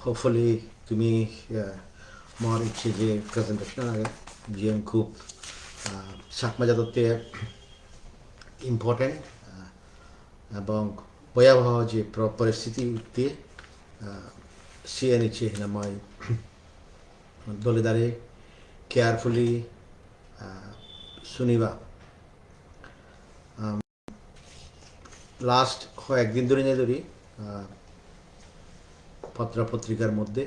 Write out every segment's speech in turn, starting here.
hopefully তুমি মোৰ ইচ্ছে যে প্ৰেজেণ্টেশ্যন আগে যিয়ে খুব চাকমা জাততে ইম্পৰ্টেণ্ট এবং ভয়াবহ যে পৰিস্থিতিতে সিয়ে নিচ্ছে না মই দলে দাঁড়ে কেয়ারফুলি শুনিবা লাস্ট কয়েকদিন ধরে পত্রপত্রিকার মধ্যে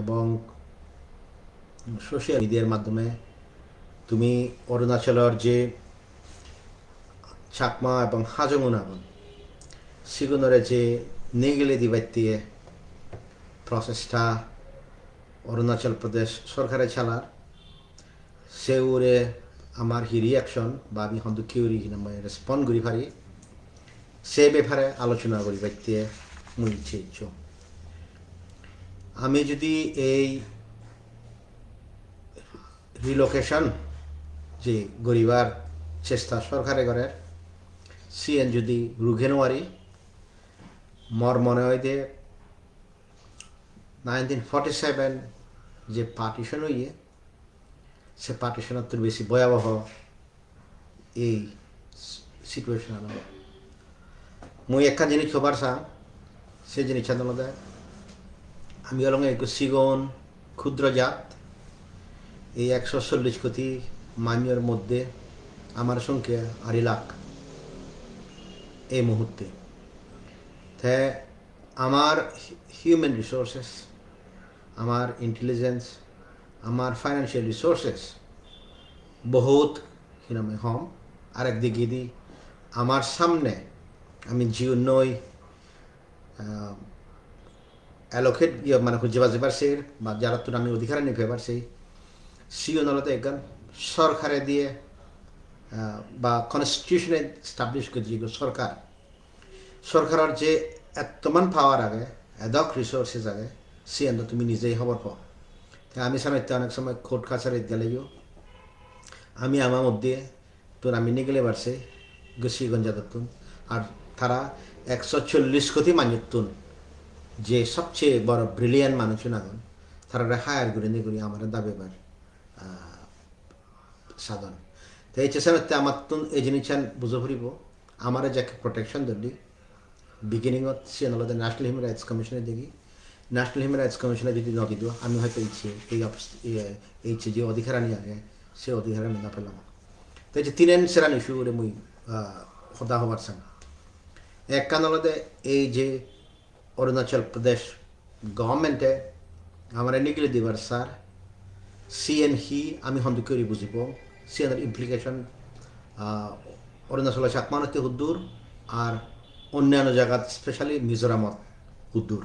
এবং সোশ্যাল মিডিয়ার মাধ্যমে তুমি অরুণাচলের যে চাকমা এবং হাজং উনারে সিগুনরে যে নেগেলে দিবাইতে প্রসেসটা অরুণাচল প্রদেশ সরকারে চালার সেউরে আমার হি রিয়াকশন বা আমি হন্দু কিউরি রেসপন্ড করি পারি সে ব্যাপারে আলোচনা করি বাইতে মুই ইচ্ছে আমি যদি এই রিলোকেশন যে গরিবার চেষ্টা সরকারে করে সিএন যদি রুখে নোয়ারি মর মনে হয় যে 1947 যে পার্টিশন হইয়ে সে পার্টিশনের তো বেশি ভয়াবহ এই সিচুয়েশন মুই একটা জিনিস খবর চাও সে জিনিস আদালতে আমি অলঙ্গে একটু সিগন ক্ষুদ্র জাত এই 140 কোটি মাইনের মধ্যে আমার সংখ্যা 2.5 লাখ এই মুহূর্তে তে আমার হিউম্যান রিসোর্সেস আমার ইন্টেলিজেন্স আমার ফাইন্যান্সিয়াল রিসোর্সেস বহুত হিনামে হম আরেক দিকে দি আমার সামনে আমি জিও নই অ্যালোকেট মানে খুঁজে বাজে পারছি বা যারা তো আমি অধিকার নিতে পারছি সিও নলতে একজন সরকারে দিয়ে বা কনস্টিটিউশনে স্টাবলিশ করে যে সরকারের যে এতমান পাওয়ার আগে এদক রিসোর্সেস আগে সে তুমি নিজেই খবর পাও আমি সামনে অনেক সময় কোর্ট কাছারিত গেলেও আমি আমার মধ্যে তোর আমি নিয়ে গেলে পারছে গঞ্জাতুন আর তারা 140 কোটি মানুষতুন যে সবচেয়ে বড় ব্রিলিয়ান্ট মানুষ নাগন তারা হায়ার করে নিয়ে করি আমার দাবিবার সাধন তো এই চেষ্টা আমার তুন এই জিনিস বুঝে ফুরিব আমার যাকে প্রোটেকশন ধরলি বিগিনিংত সে নলতে ন্যাশনাল হিউম্যান রাইটস কমিশনে দেখি ন্যাশনাল হিউম্যান রাইটস কমিশনে যদি নদিদ আমি হয়তো এই যে অধিকার আনি আগে সে অধিকার আমি না পেলাম তো এই যে তিনেন সেরান ইস্যু করে মুই সদা হবার চান এক কানলতে এই যে অরুণাচল প্রদেশ গভর্নমেন্টে আমার নিগলে দিবার স্যার সিএন হি আমি হন্দু করে বুঝিব সিএনের ইমপ্লিকেশন অরুণাচল চাকমানতে হুদ্দুর আর অন্যান্য জায়গা স্পেশালি মিজোরামত হুদ্দুর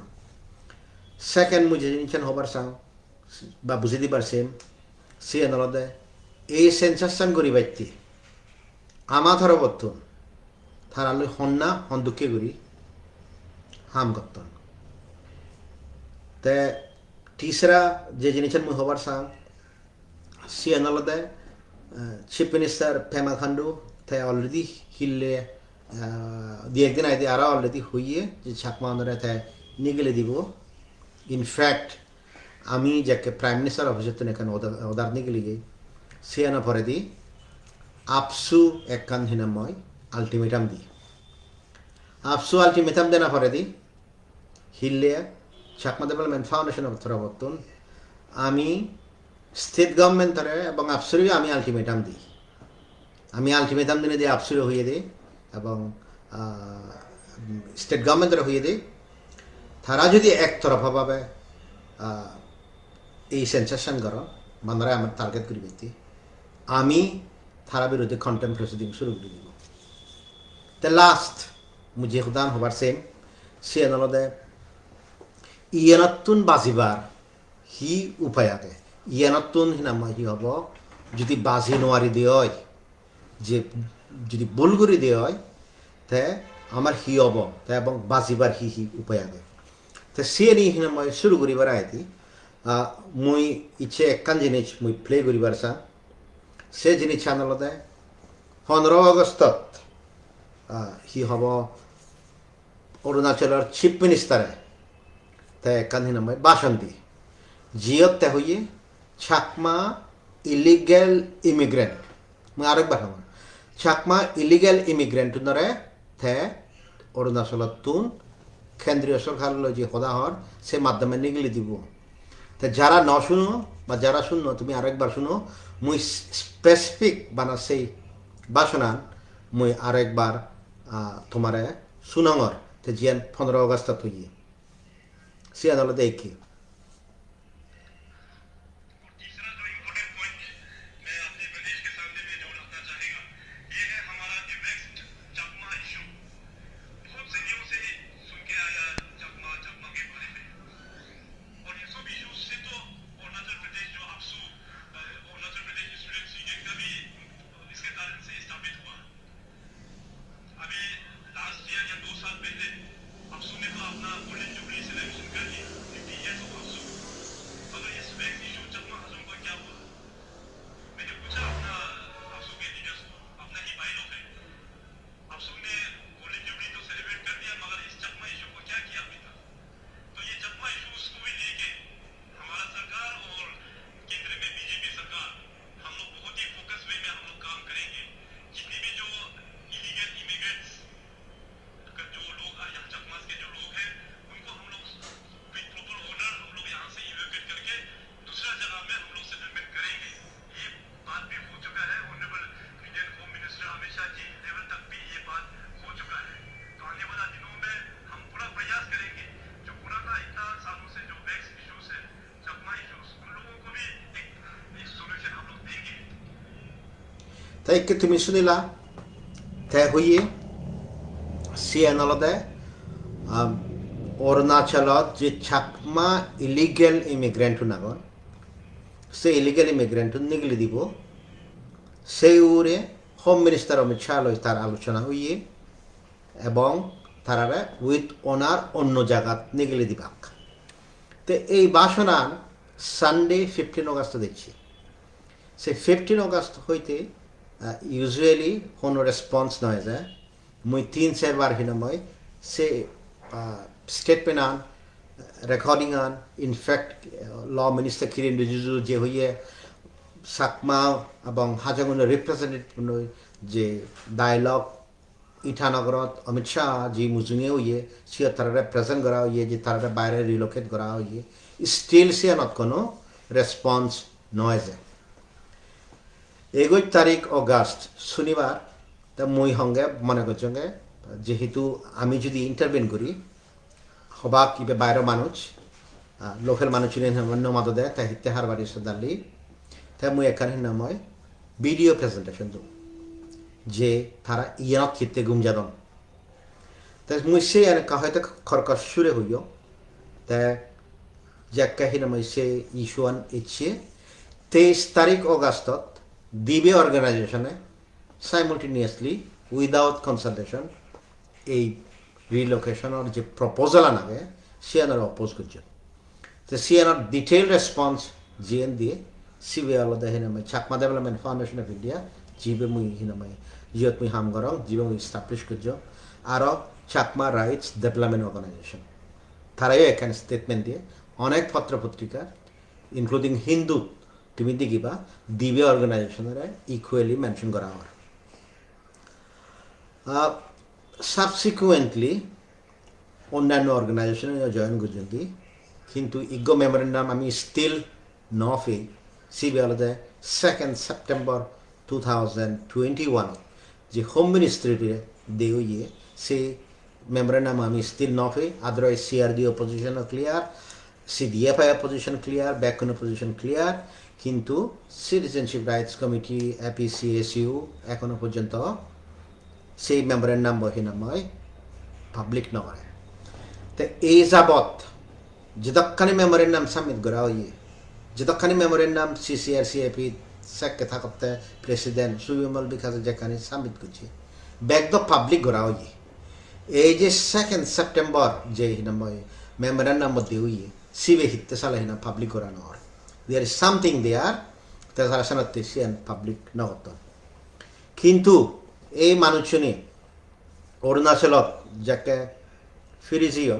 সেকেন্ড মুই যে জিনিস হবার চাও বা বুঝে দিবার সেম সিএন অলদে এই সেন্সাসান করি বাইতে আমা ধর বর্তন থারালে হন্না হন্দুকে করি হাম করতন তে তিসরা যে জিনিস মুই হবার চাও সিএন অলদে চিফ মিনিস্টার পেমা খান্ডু তাই অলরেডি হিললে দিয়ে একদিন আইতে আরও অলরেডি হইয়ে যে চাকমা উনরে তাই নিগেলে দিব ইনফ্যাক্ট আমি যাকে প্রাইম মিনিস্টার অফিসের তো এখানে ওদার নিগেলি গে সে আনা পরে দি আপসু একখান হিনাময় আলটিমেটাম দি আপসু আলটিমেটাম দেনা পরে দি হিললে চাকমা ডেভেলপমেন্ট ফাউন্ডেশন অফ থরাবর্তন আমি স্টেট গভর্নমেন্টরে এবং আপসুরিও আমি আলটিমেটাম দিই আমি আলটিমেটাম দিনে দিয়ে আপসুরে হইয়ে দিই এবং স্টেট গভর্নমেন্টরে হইয়ে দিই তারা যদি একতরফাভাবে এই সেন্সেশন করো মানুষরা আমার টার্গেট করি ব্যক্তি আমি তারা বিরুদ্ধে কন্টেম্প প্রসিডিং শুরু করে দিব তে লাস্ট মুঝে খুদান হবার সেম সে নলদে ইয়েনতুন বাজিবার হি উপায় আগে ইয়েনতুন হিনামা হি হব যদি বাজি নোয়ারি দিয়ে হয় যে যদি ভুল করে দিয়ে হয় তে আমার হি হব তে এবং বাজিবার হি উপায় আগে তো সে নিয়ে হিনাময় শুরু করিবার আইতি মুই ইচ্ছে একখান জিনিস মুই প্লে করিবার চা সে জিনিস আনলতে 15 আগস্টত হি হব অরুণাচলের চিফ মিনিস্টারে তে কান হিনাময় বাসন্তী জিয়ত তে হইয়ে চাকমা ইলিগেল ইমিগ্রেন্ট আরেকবার হম চাকমা ইলিগেল ইমিগ্রেন্ট নরে তে অরুণাচলত তুন কেন্দ্রীয় সরকার যে হদা হর সে মাধ্যমে নিগলি দিব তে যারা ন শুনো বা যারা শুনো তুমি আরেকবার শুনো মুই স্পেসিফিক বানা সেই বাসনান মুই আরেকবার তোমারে সুনঙর তে জিয়ান 15 অগস্ট হইয়ে সিয়ান হলো দেখি তাই কি তুমি শুনিলা তে হইয়ে সিয়ান হলদে অরুণাচলত যে চাকমা ইলিগেল ইমিগ্রেন্ট নাগন সে ইলিগেল ইমিগ্রেন্ট নিগলি দিব সেই উরে হোম মিনিস্টার অমিত শাহ লই তার আলোচনা হইয়ে এবং তারারে উইথ ওনার অন্য জায়গাত নিগলি দিবাক তো এই বাসনার সানডে 15 অগস্ট দেখছি সে 15 অগস্ট হইতে ইউজুয়ালি কোনো রেসপন্স নয় যায় মুই 3-4 বার হিনময় সে স্টেটমেন্ট আন রেকর্ডিং আন in fact law minister Kiren Rijiju যে হইয়ে চাকমা এবং হাজং উনরে রিপ্রেজেন্টেটিভ যে ডায়লগ ইটানগরত অমিত শাহ যে মুজুঙে হইয়ে সে তারা রিপ্রেজেন্ট করা হইয়ে যে তারা বাইরে রিলোকেট করা হইয়ে স্টিল সে নত কোনো রেসপন্স নয় যায় 21 তারিখ অগস্ট শনিবার তা মই সঙ্গে মনে করছঙ্গে যেহেতু আমি যদি ইন্টারভেন করি হবা কিবে বাইরের মানুষ লোকাল মানুষ নমাদ দেয় তাই তেহার বাড়ি দালি তাই মই এখানে নাময় ভিডিও প্রেজেন্টেশন দিব যে তারা ইয়ানত ক্ষেত্রে গুমজাদন তাই মই সে হয়তো খরকশ সুরে হইও তা যাক্কা হিনাময় সে ইস্যুয়ান ইচ্ছে 23 তারিখ অগস্টত দিবে অর্গানাইজেশনে সাইমultaneously উইদাউট কনসালটেশন এই রিলোকেশনের যে প্রপোজাল আনাবে সিয়ানার অপোজ করছে তো সিয়ানার ডিটেল রেসপন্স জিএন দিয়ে সিবে আলাদা হিনামে Chakma Development Foundation of India জিবে মুই হিনামে জিয়ত মুই হাম গরং জিবে মুই স্টাবলিশ করছো আরও চাকমা রাইটস ডেভেলপমেন্ট অর্গানাইজেশন তারাও এখানে স্টেটমেন্ট দিয়ে অনেক পত্র পত্রিকা ইনক্লুডিং হিন্দু তুমি দেখিবা দিবে অর্গানাইজেশনের ইকুয়ালি মেনশন করা হয় সাবসিকুয়েন্টলি অন্যান্য অর্গানাইজেশনে জয়েন করছেন কিন্তু ইগো মেমোরেন্ডাম আমি স্টিল নফে সিবি আলাদা 2 সেপ্টেম্বর 2021 যে হোম মিনিস্ট্রিতে দিয়ে সেই মেমোরেন্ডাম আমি স্টিল নফে otherwise CRD opposition clear CDFI opposition clear ব্যাকন অপোজিশন ক্লিয়ার কিন্তু সিটিজেনশিপ রাইটস কমিটি এপিসিএসইউ এখনো পর্যন্ত সেই মেমোরেন্ডাম বহিনাময় পাবলিক নয় তো এই যাবৎ যতখানি মেমোরেন্ডাম সাবমিট করা হইয়ে যতখানি মেমোরেন্ডাম সিসিআরসিএপি সেক্কে থাকতে প্রেসিডেন্ট সুবিমল বিকাশে যেখানে সাবমিট করছে ব্যাক দ পাবলিক করা হইয়ে এই যে 2 সেপ্টেম্বর যে হিনাময় মেমোরেন্ডাম মধ্যে হইয়ে সিবে হিতে সালে হিনা পাবলিক করানো হয় there is something there তারা সানাতে সিয়ান পাবলিক নগত কিন্তু এই মানুষজনে অরুণাচলত যাকে ফিরিজিও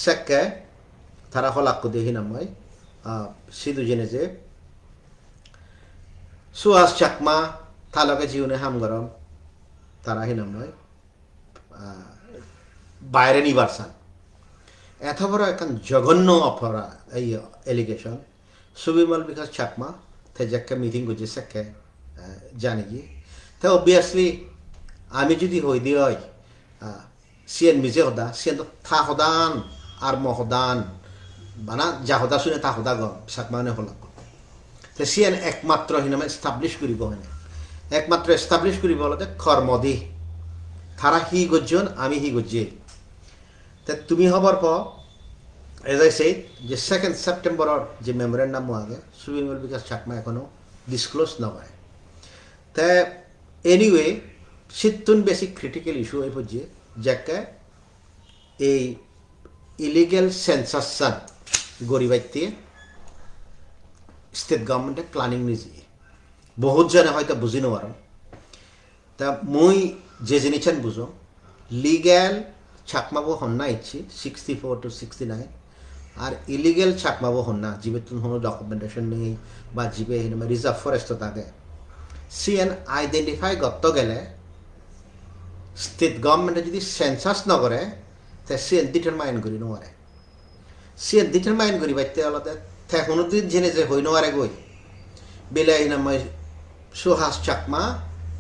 সেকে তারা হলাক্কু দেখি নাময় সিধু জেনে যে সুয়াস চাকমা তালকে জিউনে হাম গরম তারা হিনাময় বাইরে নিবার চান এত বড় এখন জঘন্য অপরাধ এই এলিগেশন সুবিমল বিকাশ চাকমা তেজাক্কে মিটিং করছে সেকে জানি গিয়ে তো অবভিয়াসলি আমি যদি হই দিয়ে হয় সিএন মিজে হদা সিএন তো থা হদান আর মহদান বানা যা হদা শুনে তা হদা গম চাকমানে হলাক তো সিএন একমাত্র হিনামে এস্টাবলিশ করিব হয় একমাত্র এস্টাবলিশ করিব হলে কর্মদি তারা হি গজ্জন আমি হি গজ্জি তা তুমি হবার পর এজ আই সেই যে 2nd সেপ্টেম্বরের যে মেমোরেন্ডাম আগে সুবিমল বিকাশ চাকমা এখনো ডিসক্লোজ নয় তা এনিওয়ে সিতুন বেশি ক্রিটিক্যাল ইস্যু হয়ে পড়ছে যাকে এই ইলিগেল সেন্সাসন গরিবাইতে স্টেট গভর্নমেন্টে প্ল্যানিং নিজে বহুত জনে হয়তো বুঝি নোয়ার তা মুই যে জিনিসেন বুঝো লিগ্যাল ছাকমাবো হন্না ইচ্ছি 64 to 69 আর ইলিগেল ছাকমাবো হন্না জিবে কোনো ডকুমেন্টেশন নেই বা জিবে রিজার্ভ ফরেস্ট থাকে সিএন আইডেন্টিফাই করতে গেলে স্টেট গভর্নমেন্টে যদি সেন্সাস নকরে তে সিএন ডিটারমাইন করি নোয়ারে সিএন ডিটারমাইন করি বাইতে আলাদা তে কোনোদিন জেনে যে হই নোয়ারে গই বেলে হিনাময় সুহাস চাকমা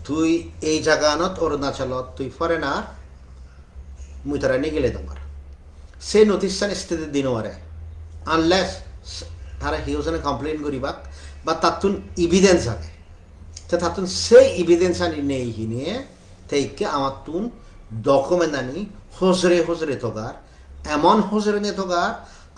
তুই এই জায়গানত অরুণাচলত তুই ফরেনার মুই তারা নিয়ে গেলে তোমার সেই নোটিশন স্থিতি দিনওয়ারে আনলেস তারা হিউজনে কমপ্লেন করিবাক বা তাতুন ইভিডেন্স আগে তো তাতুন সেই ইভিডেন্স আনি নেই হিনিয়ে তেইকে আমার তুন ডকুমেন্ট আনি হজরে তোগার এমন হজরে নে তোগার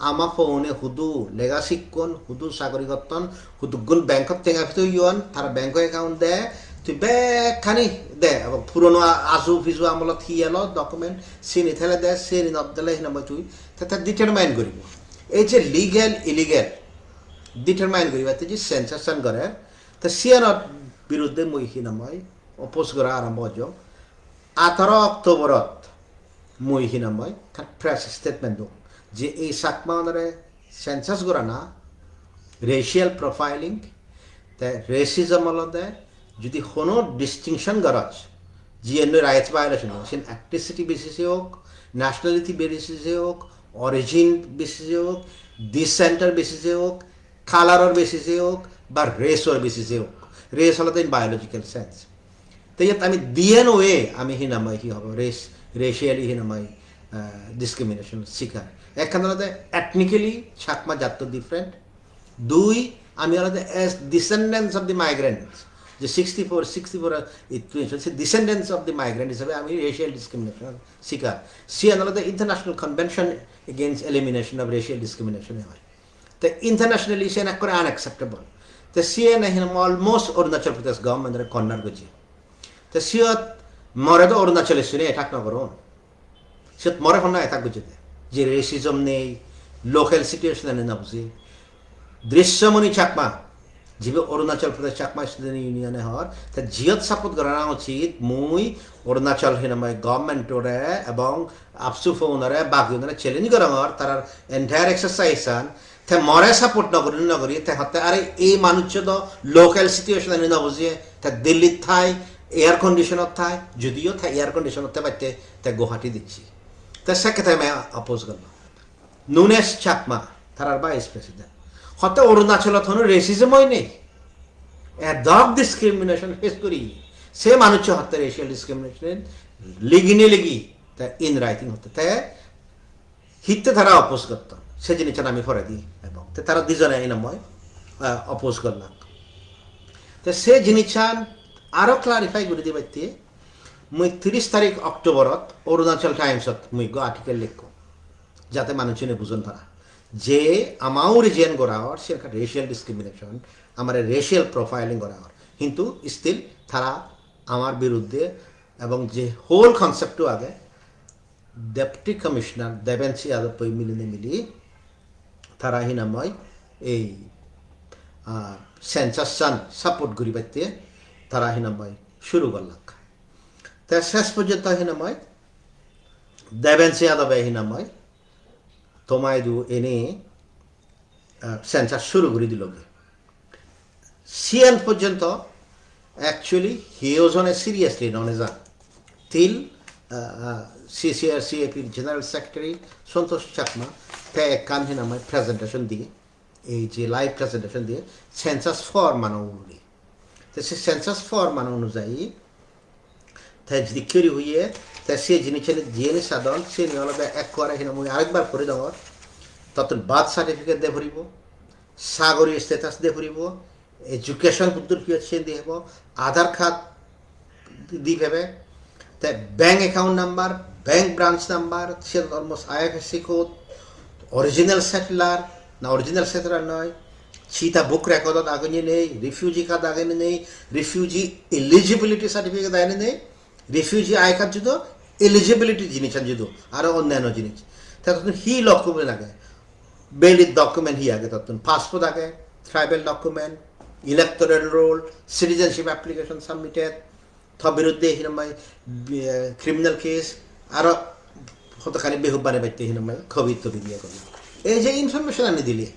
আমার ফোনে হুদু লেগাসি কোন হুদু সাগরিকতন হুদু গুণ ব্যাংকত টেঙা ভিতর ইয়ন তারা ব্যাংক অ্যাকাউন্ট দেয় তুই ব্যাগখানি দে পুরনো আজু ফিজু আমলত সি এলো ডকুমেন্ট চিনি থেলে দে চিনি নদিলে সিনাময় তুই তাতে ডিটারমাইন করিব এই যে লিগেল ইলিগেল ডিটারমাইন করিব যে সেন্সেশন করে তো সিয়ানোর বিরুদ্ধে মই সিনাময় অপোজ করা আরম্ভ হজ 18 অক্টোবরত মই সিনাময় প্রেস স্টেটমেন্ট দিওঁ যে এই চাকমাৰে সেন্সাস করা না রেশিয়াল প্রোফাইলিং তে রেসিজম অলদে যদি কোনো ডিস্টিংশন গরজ জিএনএ রাইটস ভায়োলেশন সেন অ্যাক্টিসিটি বেসিসে হোক ন্যাশনালিটি বেসিসে হোক অরিজিন বেসিসে হোক ডিসেন্টার বেসিসে হোক কালারর বেসিসে হোক বা রেসর বেসিসে হোক রেস হলো ইন বায়োলজিক্যাল সেন্স তো ইয়াত আমি ডিএনওয়ে আমি হিনামাই কি হবে রেশিয়ালি হিনামাই ডিসক্রিমিনেশন শিকার একখান আলাদা এথনিক্যালি চাকমা জাত ডিফারেন্ট দুই আমি আলাদা age descendants of the migrants যে 64 ডিসেন্ডেন্টস অফ দি মাইগ্রেন্ট হিসাবে আমি রেশিয়াল ডিসক্রিমিনেশন শিকার সিএন আলাদা international convention against elimination of racial discrimination হয় তো ইন্টারন্যাশনালি সিএন এক করে আনএক্সেপ্টেবল তো সিএন অলমোস্ট অরুণাচল প্রদেশ গভর্নমেন্টের কর্নার গজি তো সিয়ত মরে তো অরুণাচলে শুনে এটাক নগরণ সিয়ত মরে হন না এটা গুজিতে যে রেসিজম নেই লোকাল সিচুয়েশন না বুঝি দৃশ্যমণি চাকমা যিবে অরুণাচল প্রদেশ চাকমা স্টুডেন্ট ইউনিয়নে হর তা জিয়ত সাপোর্ট করা উচিত মুই অরুণাচল হিনাময় গভর্নমেন্টরে এবং আপসু ফোনরে বাকিউনরে চ্যালেঞ্জ করা হর তার এন্টায়ার এক্সারসাইজ তে মরে সাপোর্ট নগরী তে হতে আরে এই মানুষ তো লোকাল সিচুয়েশন না বুঝিয়ে তা দিল্লিত থাই এয়ার কন্ডিশনত থাই যদিও থাই এয়ার কন্ডিশনত পাইতে তে গুয়াহাটি দিচ্ছি তা সেক্ষেত্রে আমি অপোজ করলাম নুনেস চাকমা তার ভাইস প্রেসিডেন্ট হতে অরুণাচলত হন রেসিজমই নেই এডক ডিসক্রিমিনেশন ফেস করি সে মানুষ হতে রেশিয়াল ডিসক্রিমিনেশন লিগিনে লিগি তা ইন রাইটিং হতে তে হিতে তারা অপোজ করত সে জিনিস আমি ফরে দিই এবং তারা দুজনে এই নাময় অপোজ করলাম তো সে জিনিস আরো ক্লারিফাই করে দিবে মুই 30 তারিখ অক্টোবরত অরুণাচল টাইমসত মুই আর্টিকেল লিখো যাতে মানুষজনে বুঝন তারা যে আমাও রিজিয়ন করা হওয়ার সে একটা রেশিয়াল ডিসক্রিমিনেশন আমার রেশিয়াল প্রোফাইলিং করা হওয়ার কিন্তু স্টিল তারা আমার বিরুদ্ধে এবং যে হোল কনসেপ্টও আগে ডেপুটি কমিশনার দেবেন্সি যাদব মিলি তারা হিনাময় এই সেন্সাসান সাপোর্ট করি পাইতে তারা হিনাময় শুরু করলাক তা শেষ পর্যন্ত হিনাময় দেবেন্সি যাদবে হিনাময় তোমায় দু এনে সেন্সাস শুরু করে দিল সিএন পর্যন্ত actually he was on a seriously known as a till CCR CAP General Secretary Santosh Chakma তে একখান আমার প্রেজেন্টেশন দিয়ে এই যে লাইভ প্রেজেন্টেশন দিয়ে সেন্সাস ফর মানে অনুযায়ী তো সে সেন্সাস ফর মানে অনুযায়ী তাই যদি কেউ হইয়ে তাই সে জিনিসের জিনিস সাধারণ সে নিয়ে আলাদা এক করে হিনা মুই আরেকবার করে দেওয়ার তত বার্থ সার্টিফিকেট দিয়ে ভরিব সাগরীয় স্ট্যাটাস দিয়ে ভরিব এডুকেশন কুদ্দুর কি হচ্ছে দিয়ে হব আধার কার্ড দিয়ে ভেবে তাই bank account number bank branch number সে almost IFSC code original settler না অরিজিনাল সেটেলার নয় সীতা বুক রেকর্ড আগে নেই রিফিউজি কার্ড আগে নেই রিফিউজি এলিজিবিলিটি সার্টিফিকেট আগে নেই রিফিউজি আই কার্ড যুদ্ধ এলিজিবিলিটি জিনিস যুদ্ধ আরও অন্যান্য জিনিস তখন হি ডকুমেন্ট আগে বেলিড ডকুমেন্ট হি আগে তখন পাসপোর্ট আগে tribal document electoral roll citizenship application submitted থ বিরুদ্ধে হিনমাই ক্রিমিনাল কেস আরও হতখানি বেহুবানে বাইতে হিনমাই খবি তবি দিয়ে করি এই যে ইনফরমেশন আনি দিলি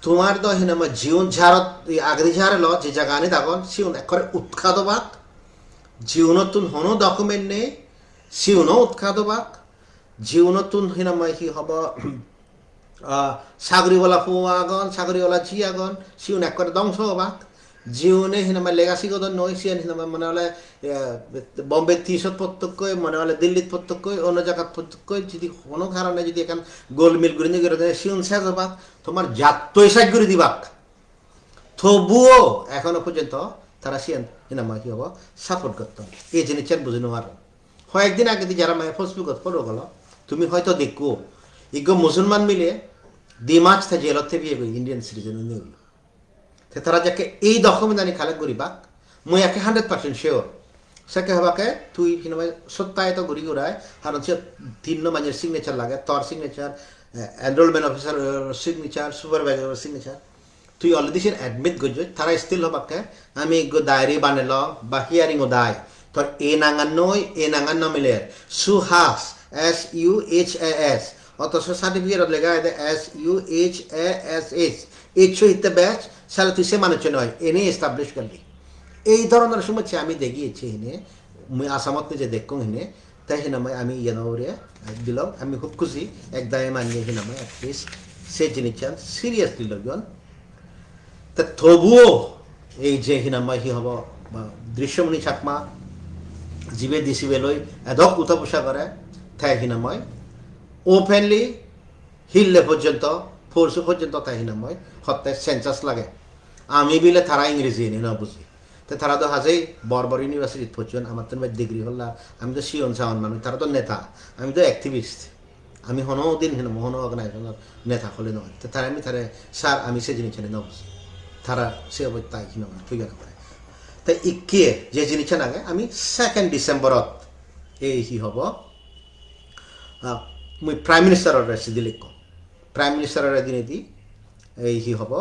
তোমার তো হিনমাই জীবন ঝাড়ত আগরি ঝাড়ে ল যে জায়গা আনি তখন সিউন একরে উৎখাদবাক জীবনতুন হনো ডকুমেন্ট নেই সিউনও উৎখাদবাক জীবনতুন হিনমাই কি হব সাগরিওয়ালা ফু আগন সাগরিওয়ালা জি আগন সিউন একরে ধ্বংস হবাক জীবনে হিনামাই লেগাসি গদন নয় সিয়ান হিনামাই মনে হলে বম্বে 30 প্রত্যক্ষ মনে হলে দিল্লিত প্রত্যক্ষ অন্য জায়গাত প্রত্যক্ষ যদি কোনো কারণে যদি এখান গোলমিল গুলি করে সিউন শেষ হবাক তোমার জাতই সাইড করে দিবাক তবুও এখনো পর্যন্ত তারা সিয়ান হিনামাই কি হব সাপোর্ট করতাম এই জিনিসের বুঝে নেওয়ার কয়েকদিন আগে যারা মায়ের ফেসবুকত ফলো গেল তুমি হয়তো দেখো ইগো মুসলমান মিলে 2 মাস থেকে জেলত বিয়ে করি ইন্ডিয়ান সিটিজেন নিয়ে তারা যাকে এই ডকুমেন্ট আনি খালেক গরিবাক মই একে 100% শিওর সেকে হবাকে তুই হিনমাই সত্যায়িত গড়ি গুড়ায় কারণ সে 3 মানের সিগনেচার লাগে তোর signature enrolment officer signature supervisor signature তুই অলরেডি সে অ্যাডমিট করছ তারা স্টিল হবাকে আমি ডায়েরি বানাল বা হিয়ারিং ও দায় তোর এ নাঙ্গান নই এ নাঙ্গান নমিলে সুহাস SUHAS অথচ সার্টিফিকেট লেখা আছে SUHASH এইচও হিতে ব্যাচ সালে তুই সে মানুষ নয় এনে এস্টাবলিশ করলি এই ধরনের সমস্যা আমি দেখিয়েছি হিনে মুই আসামত নিজে দেখুন হিনে তাই হিনামাই আমি ইয়ানরে দিলাম আমি খুব খুশি একদামে মানিয়ে হিনামাই অ্যাটলিস্ট সে জিনিসটা সিরিয়াসলি লগন তা তবুও এই যে হিনামাই হি হব দৃশ্যমণি চাকমা জীবে দিছিবে লই এদক উঠা পোষা করে তাই হিনামাই ওপেনলি হিললে পর্যন্ত ফোর্স পর্যন্ত তাই হিনামাই হত্যায় সেন্সাস লাগে আমি বিলে তারা ইংরেজি এনে না বুঝি তো তারা তো হাজেই বরবর ইউনিভার্সিটিত পড়ছেন আমার তো ডিগ্রি হল্লা আমি তো শিওন সাওয়ান মানুষ তারা তো নেতা আমি তো অ্যাক্টিভিস্ট আমি হনো দিন হেন হনো অর্গানাইজেশনের নেতা হলে নয় তো তারা আমি তারা স্যার আমি সে জিনিস এনে না বুঝি তারা সে তাই কিনা ঠিক না পারে তাই ইকে যে জিনিসটা লাগে আমি 2 ডিসেম্বরত এই কি হব মুই প্রাইম মিনিষ্টাৰৰ চিঠি লিখো প্রাইম মিনিষ্টাৰৰ দিনে দি এই কি হব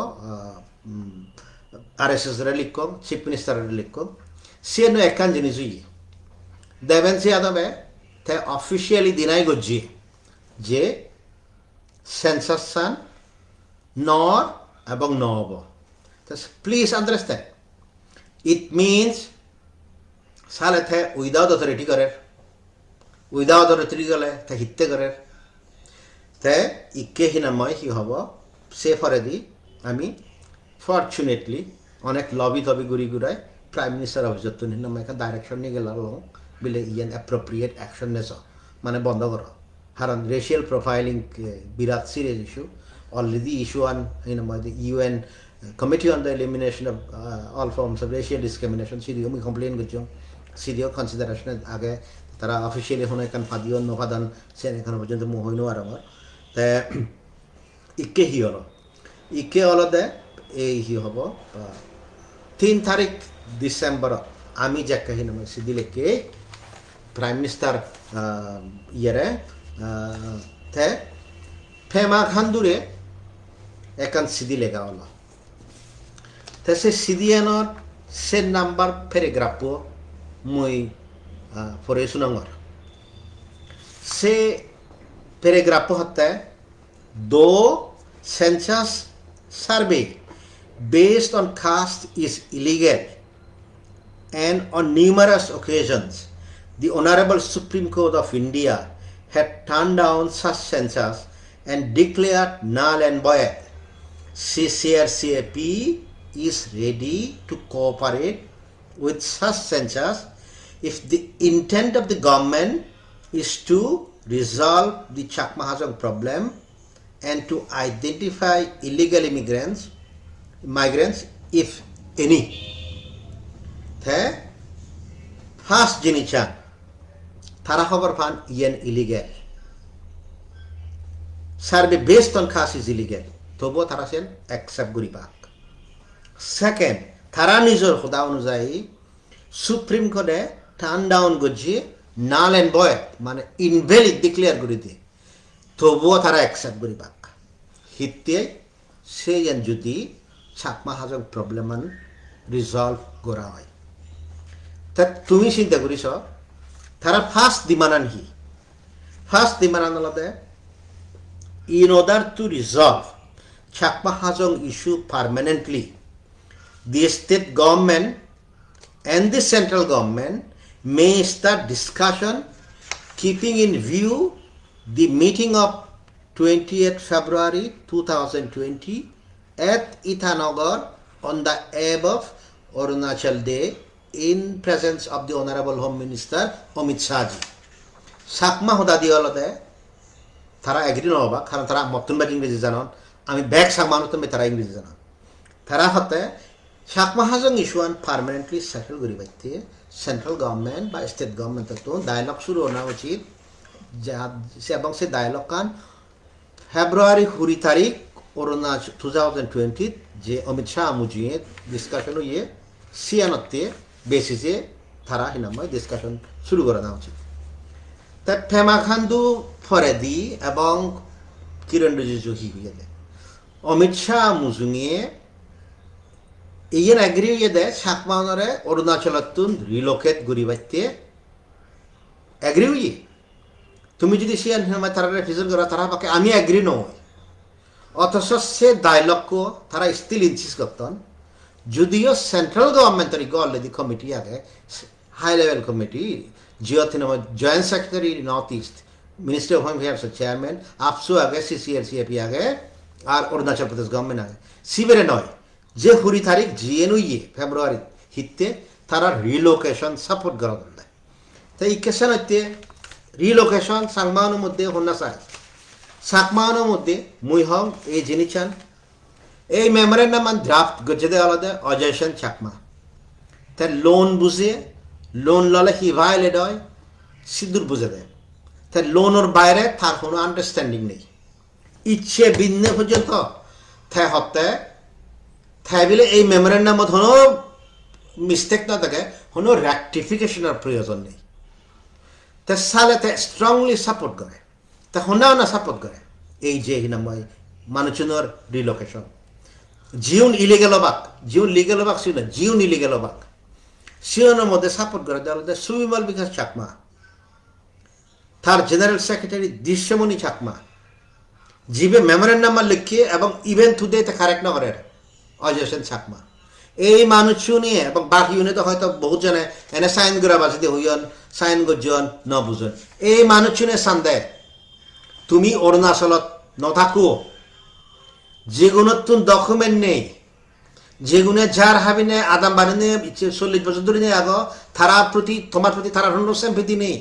RSSরে লিখো চিফ মিনিষ্টাৰৰ লিখো সে নো একখান জিনিস দেবেন সে আদমে তাই অফিসিয়ালি দিনাই গজ্জি যে সেন্সাস সান নর এবং নব প্লিজ আন্ডারস্ট্যান্ড ইট মিনস সালে থে উইদাউট অথরিটি করে উইদাউট অথরিটি গলে তে হিত্তে করে তে ইকে হিনাময় কি হব সে ফরে দি আমি ফর্চুনেটলি অনেক লবি তবি ঘুরি ঘুরাই প্রাইম মিনিস্টার অফিসত হিনাময় একটা ডাইরেকশন নিয়ে গেল বিলে ইয়ান অ্যাপ্রোপ্রিয়েট অ্যাকশন নেছ মানে বন্ধ করো কারণ রেশিয়াল প্রোফাইলিং বিরাট serious issue already issue on হিনাময় the UN Committee on the Elimination of all forms of racial discrimination সিডিও আমি কমপ্লেন করছো সিডিও কনসিডারেশনের আগে তারা অফিসিয়ালি হন এখান ফাদিও নফাদান সে এখানে পর্যন্ত হইন আর আমার তা ইকে হি হলো ইকে হলো দে এই হি হব 3 তারিখ ডিসেম্বর আমি যাকে হিনাময় সিডি লেখে প্রাইম মিনিস্টার ইয়েরে তে ফেমা খান্দুরে একান সিডি লেখা হলো তা সে সিডিয়ানোর সে নাম্বার প্যারাগ্রাফ মই পড়ে শুনাঙর সে প্যারাগ্রাফ হতে though census survey based on caste is illegal, and on numerous occasions the Honorable Supreme Court of India had turned down such census and declared null and void, CCRCAP is ready to cooperate with such census if the intent of the government is to resolve the Chakma Hajong problem and to identify illegal migrants if any. The first jinichan Tara hobar fan yen illegal. Survey based on caste is illegal. Tobo Tara sen accept Goribar. Second, Tara nijor khuda onujai Supreme Court turn down goji null and void মানে invalid declare করে দিয়ে তবুও তারা accept Goribar. হিতে সে যদি Chakma Hajong problem resolve করা হয় তা তুমি চিন্তা করিস তারা ফার্স্ট ডিমান্ড কি ফার্স্ট ডিমান্ড হলো in order to resolve Chakma Hajong issue permanently, the state government and the central government may start discussion keeping in view the meeting of 28th February 2020 at Itanagar on the eve of Arunachal Day in presence of the Honorable Home Minister Amit Shah ji. Chakma hoda di holote তারা agri নহবা কারণ তারা মতনবাগ ইংরেজি জানন আমি back সাকমানো তুমি তারা ইংরেজি জানন তারা হতে চাকমা হাজং ইস্যুয়ান পার্মানেন্টলি সেটেল করি বাইতে সেন্ট্রাল গভর্নমেন্ট বা স্টেট গভর্নমেন্ট তো ডায়ালগ শুরু হওয়া উচিত এবং সে ডায়ালগ কান ফেব্রুয়ারি 20 তারিখ অরুণাচল 2020 যে অমিত শাহ মুজিয়ে ডিসকাশন ইয়ে সিয়ানতে বেসিসে তারা হিনাময় ডিসকাশন শুরু করা উচিত তা ফেমা খান্দু ফরেদি এবং কিরণ রিজিজু হয়ে দেয় অমিত শাহ মুজুঙে ইয়েন এগ্রি হয়ে দেয় চাকমা হনরে অরুণাচলতুন রিলোকেট গরিবাইতে এগ্রি হয়ে তুমি যদি সিয়ান হিনাময় তারা রেফিউজন করা তারা পাকে আমি এগ্রি নয় অথচ সে ডায়লগকে তারা স্টিল ইনসিস্ট করতেন যদিও সেন্ট্রাল গভর্নমেন্টের অলরেডি কমিটি আগে high level committee Joint Secretary North East, Ministry of Home Affairs Chairman, APSU आगे CCRCAP आगे और अरुणाचल प्रदेश गवर्नमेंट आगे सीबेरे नॉय जे 20 तारीख GNU ये फेब्रुआरी हित्ते तारा रिलोकेशन सपोर्ट करा दंडा तो इकेशन होते रिलोकेशन सांगमानो मुद्दे होना साय सांगमानो मुद्दे मुइहम ए जिनिचन ए मेमोरेंडम अन ड्राफ्ट गजदे आलादे अजयशन चाकमा ते लोन बुझे লোন ললে হি ভায়োলেট হয় সিদ্ধুর বুঝে দেয় তাই লোনের বাইরে তার কোনো আন্ডারস্ট্যান্ডিং নেই ইচ্ছে বিন্দে পর্যন্ত থে হতে থে বিলে এই মেমোরেন্ডামত কোনো মিস্টেক না থাকে কোনো রেকটিফিকেশনের প্রয়োজন নেই তে সালে তে স্ট্রংলি সাপোর্ট করে তে হোনাও না সাপোর্ট করে এই যে হিনাময় মানুষজনের রিলোকেশন জিউন ইলিগেল অবাক জিউন লিগেল অবাক ছিল জিউন ইলিগেল অবাক সিওনের মধ্যে সাপোর্ট করে দেওয়া সুবিমল বিকাশ চাকমা তার জেনারেল সেক্রেটারি দৃশ্যমণি চাকমা জিবে মেমোরেন্ডাম লিখিয়ে এবং ইভেন টুডে কারেক্ট না করে অজয় সেন চাকমা এই মানুষ নিয়ে এবং বাকি ইউনিট হয়তো বহুত জনে এনে সাইন করা বাজে হইন সাইন গজন ন বুঝন এই মানুষ নিয়ে সান দেয় তুমি অরুণাচলত নথাকো যেগুলোর তুন ডকুমেন্ট নেই যেগুলো যার হাবিনে আদাম বানিয়ে 40 বছর ধরে নিয়ে আগো তারার প্রতি তোমার প্রতি তারা কোনো সিম্পেথি নেই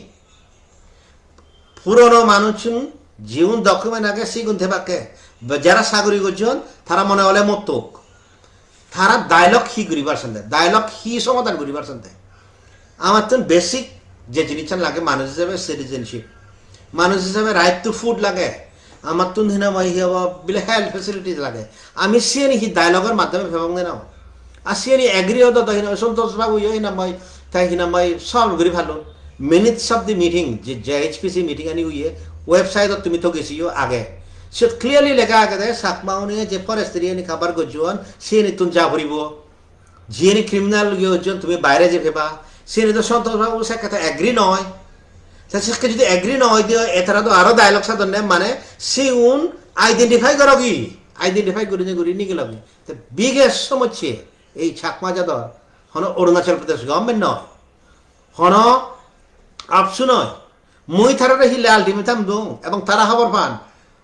পুরনো মানুষ জীবন ডকুমেন্ট আগে সিগুন থেবাকে যারা সাগরী গজন তারা মনে হলে মতক তারা ডায়লগ হি গরিবার সন্ধ্যে ডায়লগ হি সমাধান গরিবার সন্ধ্যে আমার তো বেসিক যে জিনিস লাগে মানুষ হিসাবে সিটিজেনশিপ মানুষ হিসাবে রাইট টু ফুড লাগে আমার তো হিনাময় বিলে হেলথ ফেসিলিটিজ লাগে আমি সিয়ানি হি ডায়লগের মাধ্যমে ফেবং দেনাও আর সিয়ানি এগ্রি হতো তো হিনা সন্তোষ বাবু হিনাময় তাই হিনাময় সলভ করি ভালো মিনিটস অফ দি মিটিং যে HPC মিটিং আনি হইয়ে ওয়েবসাইটত তুমি তো গেছিও আগে সে ক্লিয়ারলি লেখা আগে দেয় চাকমাউনি যে ফরেস্ট্রি এনে খাবার গজন সিয়ানি তুন যা ভরিব যিনি ক্রিমিনাল গজন তুমি বাইরে যে ভেবা সিয়ানি তো সন্তোষ বাবু সে কথা এগ্রি নয় তাছাড়া যদি এগ্রি না হয় দিয়ে এছাড়া তো আরো ডায়লগ সাধন মানে সিউন আইডেন্টিফাই করো কি আইডেন্টিফাই করে যে গুরি নিয়ে লাগি তো বিগেস্ট সমস্যা এই ছাকমা জাদর হন অরুণাচল প্রদেশ গভর্নমেন্ট নয় হন আপসু নয় মই থারারা হিলে আলটিমেটাম দং এবং তারা খবর পান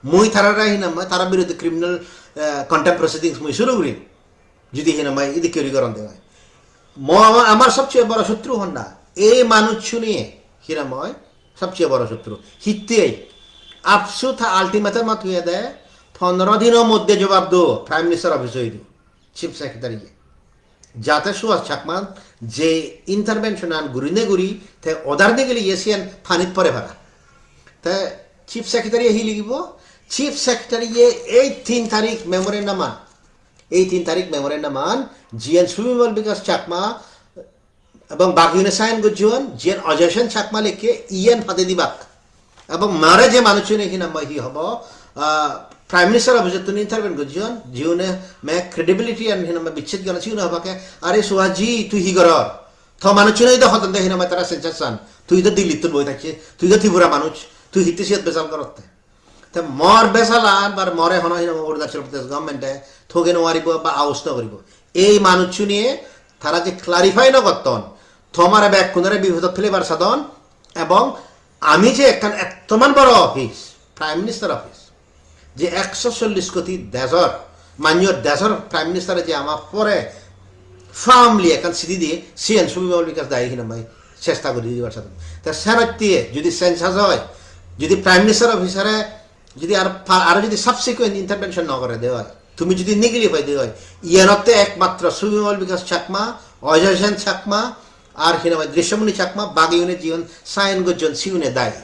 মই থারারা হিনাম তারা বিরুদ্ধে ক্রিমিনাল কন্টেম্প প্রসিডিংস মই শুরু করি যদি হিনাম এদিকে গরম দেওয়া হয় আমার সবচেয়ে বড় শত্রু হন না এই মানুষ শুনিয়ে হিরাময় সবচেয়ে বড় শত্রু হিতে আপসু থা আলটিমেটাম মত হয়ে দেয় 15 দিনের মধ্যে জবাব দো প্রাইম মিনিস্টার অফিস হয়ে দিও চিফ সেক্রেটারি যাতে সুয়াস ছাকমান যে ইন্টারভেনশন আন গুরিনে গুরি তে অদার দিকে এসিয়ান ফানিত পরে ভাড়া তে চিফ সেক্রেটারি হি লিখিব চিফ সেক্রেটারি এই 3 তারিখ মেমোরেন্ডামান এই 3 তারিখ মেমোরেন্ডামান জিএন সুবিমল বিকাশ চাকমা এবং বাকিউনে সাইন গুজন জিএন অজয়সন চাকমা লিখে ইএন ফাদে দিবাক এবং মারে যে মানুষজন এখানে হি হব प्राइम मिनिस्टर अब जो तुनी इंटरवेन गुजियन जीवने मैं क्रेडिबिलिटी एंड हिना मैं बिच्छेद गना छी ना बाके अरे सुहाजी तू ही गरर थो मानु चुने इदा हतन दे हिना मैं तारा सेंसेशन तू इदा दिल्ली तो बोई थाके तू इदा थिबुरा मानुच तू हितिसियत बेसाल करते ते मोर बेसालान बार मोरे हनो हिना अरुणाचल प्रदेश गवर्नमेंट है थोगे नो वारिबो बा आउस न करिबो এই মানুষ চুনিয়ে তারা যে ক্লারিফাই না করতন তোমারে ব্যাক কোনরে বিভেদ ফ্লেভার সাধন এবং আমি যে একখান এতমান বড় অফিস প্রাইম মিনিস্টার অফিস যে 140 কোটি দেশর মাননীয় দেশর প্রাইম মিনিস্টারে যে আমার পরে ফার্মলি এখন সিটি দিয়ে সিএন সুবিমল বিকাশ দায়ী কিনা ভাই চেষ্টা করি দিবার সাথে তা সেরতিয়ে যদি সেন্সাস হয় যদি প্রাইম মিনিস্টার অফিসারে যদি আর যদি সাবসিকুয়েন্ট ইন্টারভেনশন না করে দেওয়া হয় তুমি যদি নিগলিফাই দেওয়া হয় ইয়ানতে একমাত্র সুবিমল বিকাশ চাকমা অজয় সেন চাকমা আর কিনা ভাই দৃশ্যমণি চাকমা বাগিউনে জীবন সাইন গজন সিউনে দায়ী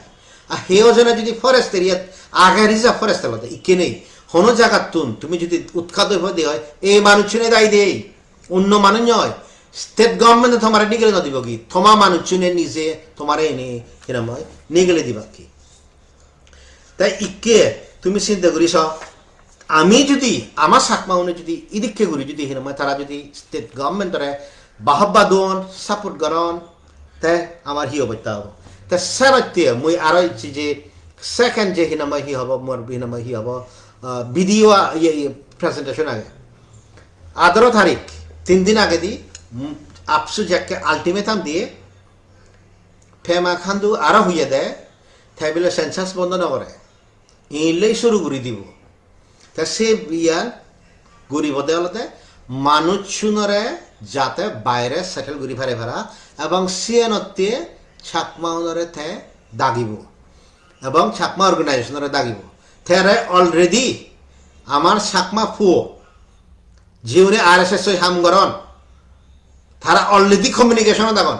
আর হেও জনে যদি ফরেস্ট এরিয়াত আগে রিজার্ভ ফরেস্ট আলাদা ইকে নেই হনো জায়গা তুমি যদি উৎখাত হয়ে দেওয়া হয় এই মানুষ চুনে দায়ী দেই অন্য মানুষ নয় স্টেট গভর্নমেন্ট তোমার নিগলে না দিব কি তোমা মানুষ চুনে নিজে তোমার এনে কিরম হয় নিগলে দিবা কি তাই ইকে তুমি চিন্তা করিস আমি যদি আমার চাকমাউনে যদি ইদিকে গুরি যদি হিরম হয় তারা যদি স্টেট গভর্নমেন্টরে বাহবা দোন সাপোর্ট করন তাই আমার হি অবস্থা হবো তা সেরতিয়ে মই আরো ইচ্ছি যে সেকেন্ড যে হিনাময় হি হব মোর হিনাময় হি হব ভিডিও প্রেজেন্টেশন আগে 18 তারিখ 3 দিন আগে দি আপসু যাকে আলটিমেটাম দিয়ে ফেমা খান্দু আরো হইয়া দেয় তাই বলে সেন্সাস বন্ধ না করে ইলেই শুরু করে দিব তা সে বিয়ান গরিব দেওয়ালতে মানুষ শুনরে যাতে বাইরে সেটেল করি ফেরে ফেরা এবং সিএনতে ছাকমা উনরে থে দাগিব এবং ছাকমা অর্গানাইজেশনরে দাগিব থেরে অলরেডি আমার ছাকমা ফুও জিউনে আরএসএস হামগরন তারা অলরেডি কমিউনিকেশন দাগন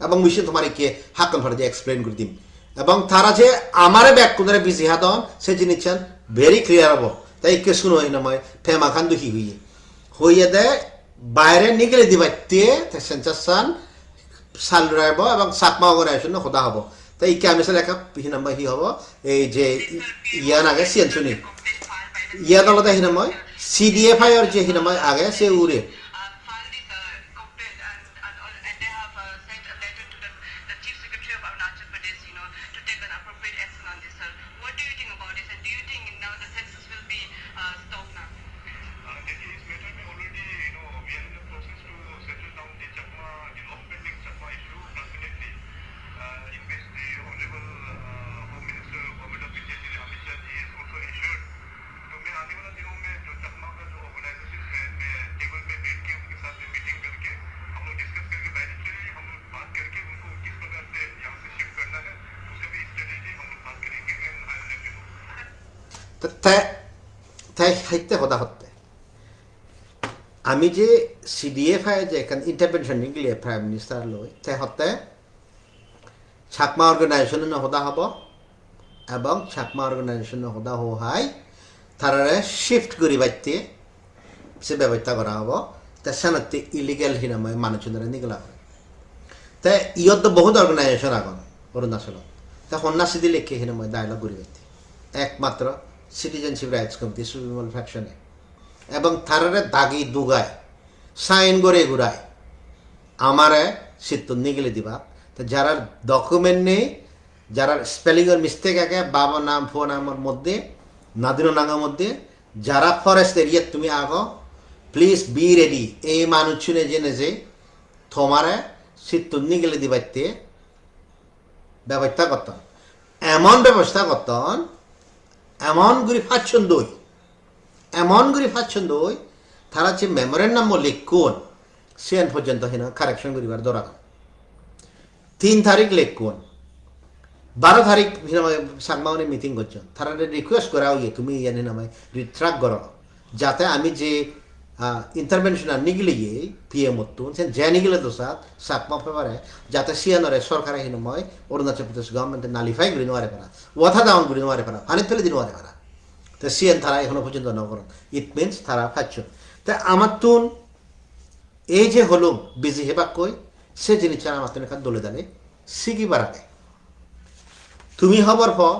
এবং মিশন তোমার কে হাকন ফর দিয়ে এক্সপ্লেন করে দিম এবং তারা যে আমারে ব্যাক কোনরে বিজি হাদন সে জিনিসন ভেরি ক্লিয়ার হবো তাই কে শুনো না মই ফেমা খান দুখি হইয়ে দেয় বাইরে নিগলে দিবাইতে সেন্সাসান সাল রাইব এবং চাকমা অর্গানাইজেশন খোদা হব তাই ইকে আমি লেখা হিনাম্বা হি হব এই যে ইয়ান আগে সিএন শুনি ইয়ান আলাদা হিনাময় সিডিএফআই এর যে হিনাময় আগে সে উড়ে তাই হাইতে হদা হতে আমি যে সিডিএফআই যে এখান ইন্টারভেনশন নিগলে প্রাইম মিনিস্টার লই তাই হতে ছাকমা অর্গানাইজেশন হদা হব এবং ছাকমা অর্গানাইজেশন হদা হাই তারারে শিফট করি বাইতে সে ব্যবস্থা করা হব তা সানতে ইলিগেল হিনাময় মানুষজনের নিগলা হয় তাই ইয়ত বহুত অর্গানাইজেশন আগন অরুণাচল তা সন্ন্যাসী দিলে কে হিনাময় ডায়লগ করি বাইতে একমাত্র সিটিজেনশিপ রাইটস কমিটি সুবিমল ফ্যাকশনে এবং তারারে দাগি দুগায় সাইন করে ঘুরায় আমারে সিদ্ধ নিগলে দিবা তো যারা ডকুমেন্ট নেই যারা স্পেলিংয়ের মিস্টেক আগে বাবা নাম ফোন নামের মধ্যে নাদিনো নাঙ্গার মধ্যে যারা ফরেস্ট এরিয়া তুমি আগো প্লিজ বি রেডি এই মানুষ শুনে জেনে যে তোমারে শীতনি গেলে দিবাইতে ব্যবস্থা করতাম এমন ব্যবস্থা করতাম এমন গুড়ি ফাচ্ছন দই তারা যে মেমোরেন্ডাম লিখুন সেন পর্যন্ত হিনা কারেকশন করিবার দরকার 3 তারিখ লিখুন 12 তারিখ সাংবাদিক মিটিং করছেন তারা রিকোয়েস্ট করা হইয়ে তুমি ইয়ানি নামায় রিট্রাক্ট করো যাতে আমি যে ইন্টারভেনশন নিগিলে গিয়ে পিএম মতুন সেন যে নিগিলে দোষা সাকমা ফেবারে যাতে সিয়ানরে সরকারে হিনময় অরুণাচল প্রদেশ গভর্নমেন্টে নালিফাই করে নোয়ারে পারা ওয়াথা দাউন করে নোয়ারে পারা পানি ফেলে দিয়ে নোয়ারে পারা তো সিএন তারা এখনো পর্যন্ত নকরেন ইট মিনস তারা ফাচ্ছন তাই আমার তুন এই যে হলুম বিজি হেবা কই সে জিনিসটা আমার তুন এখান দলে দালে শিখিবার আগে তুমি হবার পর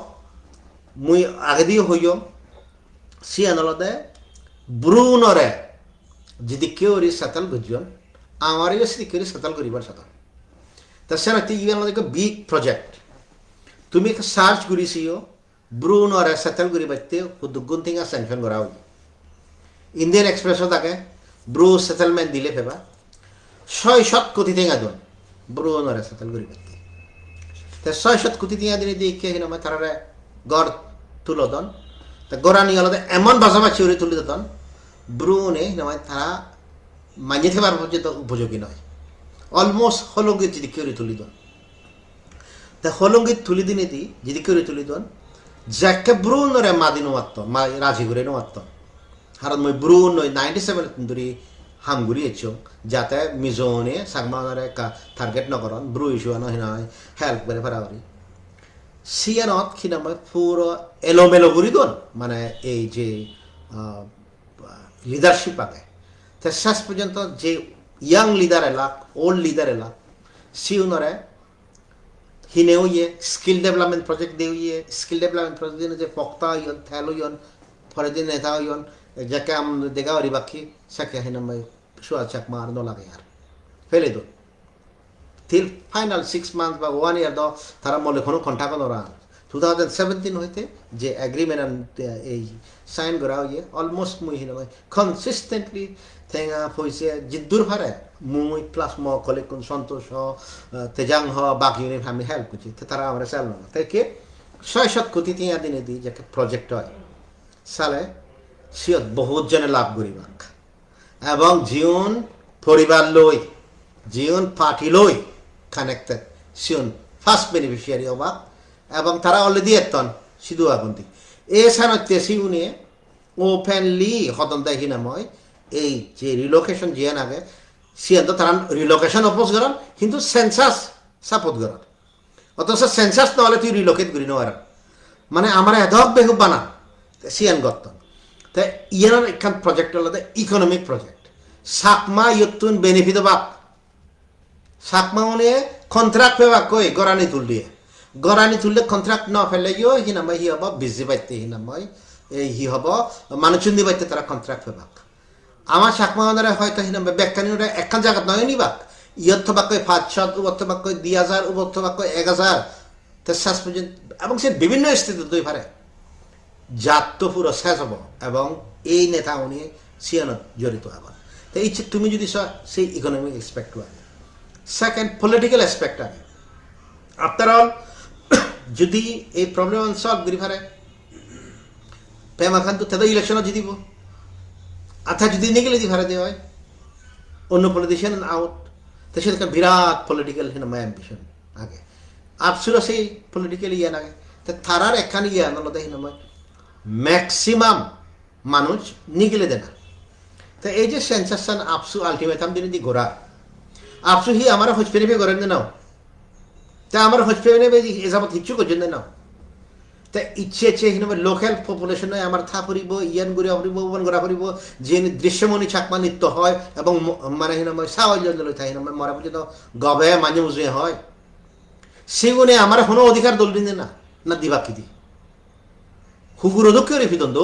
মুই আগে দিয়ে হইও সিয়ান আলাদা ব্রুনরে যদি কেউ সেটেল বুঝজন আমারও যদি কেউ সেটেল করিবার সাথে তা সেনাতে ইভেন আমাদের বিগ প্রজেক্ট তুমি সার্চ করিছিও ব্রুনরে সেটেল করিবারতে দুগুণ থেকে স্যাংশন করা হই ইন্ডিয়ান এক্সপ্রেসও থাকে ব্রু সেটেলমেন্ট দিলে ফেবা 600 কোটি টাকা দন ব্রুনরে সেটেল করিবারতে তা 600 কোটি টাকা দিনে দেখে হিনা মা তারা গড় তুলো দন তা গড়ানি আলাদা এমন বাজাবা চিউরি তুলে দন ব্রুনে নয় তারা মানিয়ে থাকার পর্যন্ত উপযোগী নয় অলমোস্ট হলঙ্গিত যদি কেউ তুলি দন তা হলঙ্গিত তুলি দিনে দি যদি কেউ তুলি দন যাকে ব্রুনরে মাদি নোয়াত্ত মা রাজি করে নোয়াত্ত কারণ মই ব্রুন নয় 97 ধরি হামগুড়ি এসো যাতে মিজনে সাংমানরে টার্গেট নকরন ব্রু ইস্যু নয় হেল্প করে ফেরাবারি সিয়ানত খিনাময় পুরো এলোমেলো করি দন মানে এই যে লিডারশিপ আগে তো শেষ পর্যন্ত যে ইয়াং লিডার এলাক ওল্ড লিডার এলাক সিউনরে হিনেও ইয়ে স্কিল ডেভেলপমেন্ট প্রজেক্ট দেও ইয়ে স্কিল ডেভেলপমেন্ট প্রজেক্ট দিনে যে পক্তা ইয়ন থেলো ইয়ন পরে দিন নেতা ইয়ন যাকে আম দেখা ওরি বাকি সাকে হিনামাই সুয়া চাকমা আর নলাগে আর ফেলে দো till final 6 months বা 1 year দাও তারা মলে কোনো কন্টাক্ট নরা 2017 হইতে যে এগ্রিমেন্ট এই সাইন করা হইয়ে অলমোস্ট মুই হিনা কনসিস্টেন্টলি থেঙ্গা হইছে জিদ্দুর ভারে মুই প্লাস ম কলেক কোন সন্তোষ তেজাং হ বাকি ইউনি আমি হেল্প করছি তারা আমরা চাল না তাই কে 600 কোটি টিয়া দিনে দি যে প্রজেক্ট হয় সালে সিয়ত বহুত জনে লাভ করিবাক এবং জীবন পরিবার লই জীবন পার্টি লই কানেক্টেড সিয়ন ফার্স্ট বেনিফিশিয়ারি হবা এবং তারা অলরেডি এতন সিধু আগন্তি এ সানতে সিউনে ওপেনলি হতন দেখি না মই এই যে রিলোকেশন জিয়ান আগে সিয়ান্ত তারা রিলোকেশন অপোজ করেন কিন্তু সেন্সাস সাপোর্ট করেন অথচ সেন্সাস নহলে তুই রিলোকেট করি নেওয়ার মানে আমার এধক বেহু বানা সিয়ান গত্তন তাই ইয়ানোর একখান প্রজেক্ট হল ইকোনমিক প্রজেক্ট সাকমা ইয়তুন বেনিফিট বাক সাকমা মানে কন্ট্রাক্ট পেবা কই গরানি তুল দিয়ে গরানি তুললে কন্ট্রাক্ট ন ফেলে হি নামাই হি হব বিজি বাইতে হি নামাই এই হি হব মানুষুন্দি বাইতে তারা কন্ট্রাক্ট পেবাক আমার সাকমা মানে হয়তো হি নামে ব্যাখ্যানি একখান জায়গা নয় নিবাক ইয়ত্থ বাক্য 500 উবর্থ বাক্য 2000 উবর্থ বাক্য 1000 তো শেষ পর্যন্ত এবং সে বিভিন্ন স্থিতি দুই পারে জাত তো পুরো শেষ হব এবং এই নেতা উনি সিয়ানত জড়িত হবেন তো এই তুমি যদি সেই ইকোনমিক এসপেক্ট আগে সেকেন্ড পলিটিক্যাল এসপেক্ট আগে আফটার অল যদি এই প্রবলেম সলভ করি পারে পেমা খান তো তাদের ইলেকশনও জিতিব অর্থাৎ যদি নিগেলে দি ভারে দেওয়া হয় অন্য পলিটিশিয়ান আউট তো সেটা বিরাট পলিটিক্যাল হিনামা অ্যাম্বিশন আগে আপসুরা সেই পলিটিক্যাল ইয়ান আগে তো তারার একখানি ইয়ান আলাদা হিনামা ম্যাক্সিমাম মানুষ নিগেলে দেয় না তো এই যে সেন্সেশন আপসু আলটিমেটাম দিনে দি গোড়া আপসু হি আমার হসপিটালে করেন নাও তা আমার হসপিটালে এ যাবত কিচ্ছু করছেন নাও তা ইচ্ছে হিনামা লোকাল পপুলেশন আমার থা ফুরিব ইয়ান ঘুরে ফুরিব ওপন করা ফুরিব যে দৃশ্যমণি চাকমা নৃত্য হয় এবং মানে হিনামা সাওয়াল জল থাকে হিনামা মরা পর্যন্ত গবে মাঝে মুজে হয় সেগুনে আমার কোনো অধিকার দল দিন না না দিবা কি দি হুগুরো তো কেউ রেফি দ্বন্দ্ব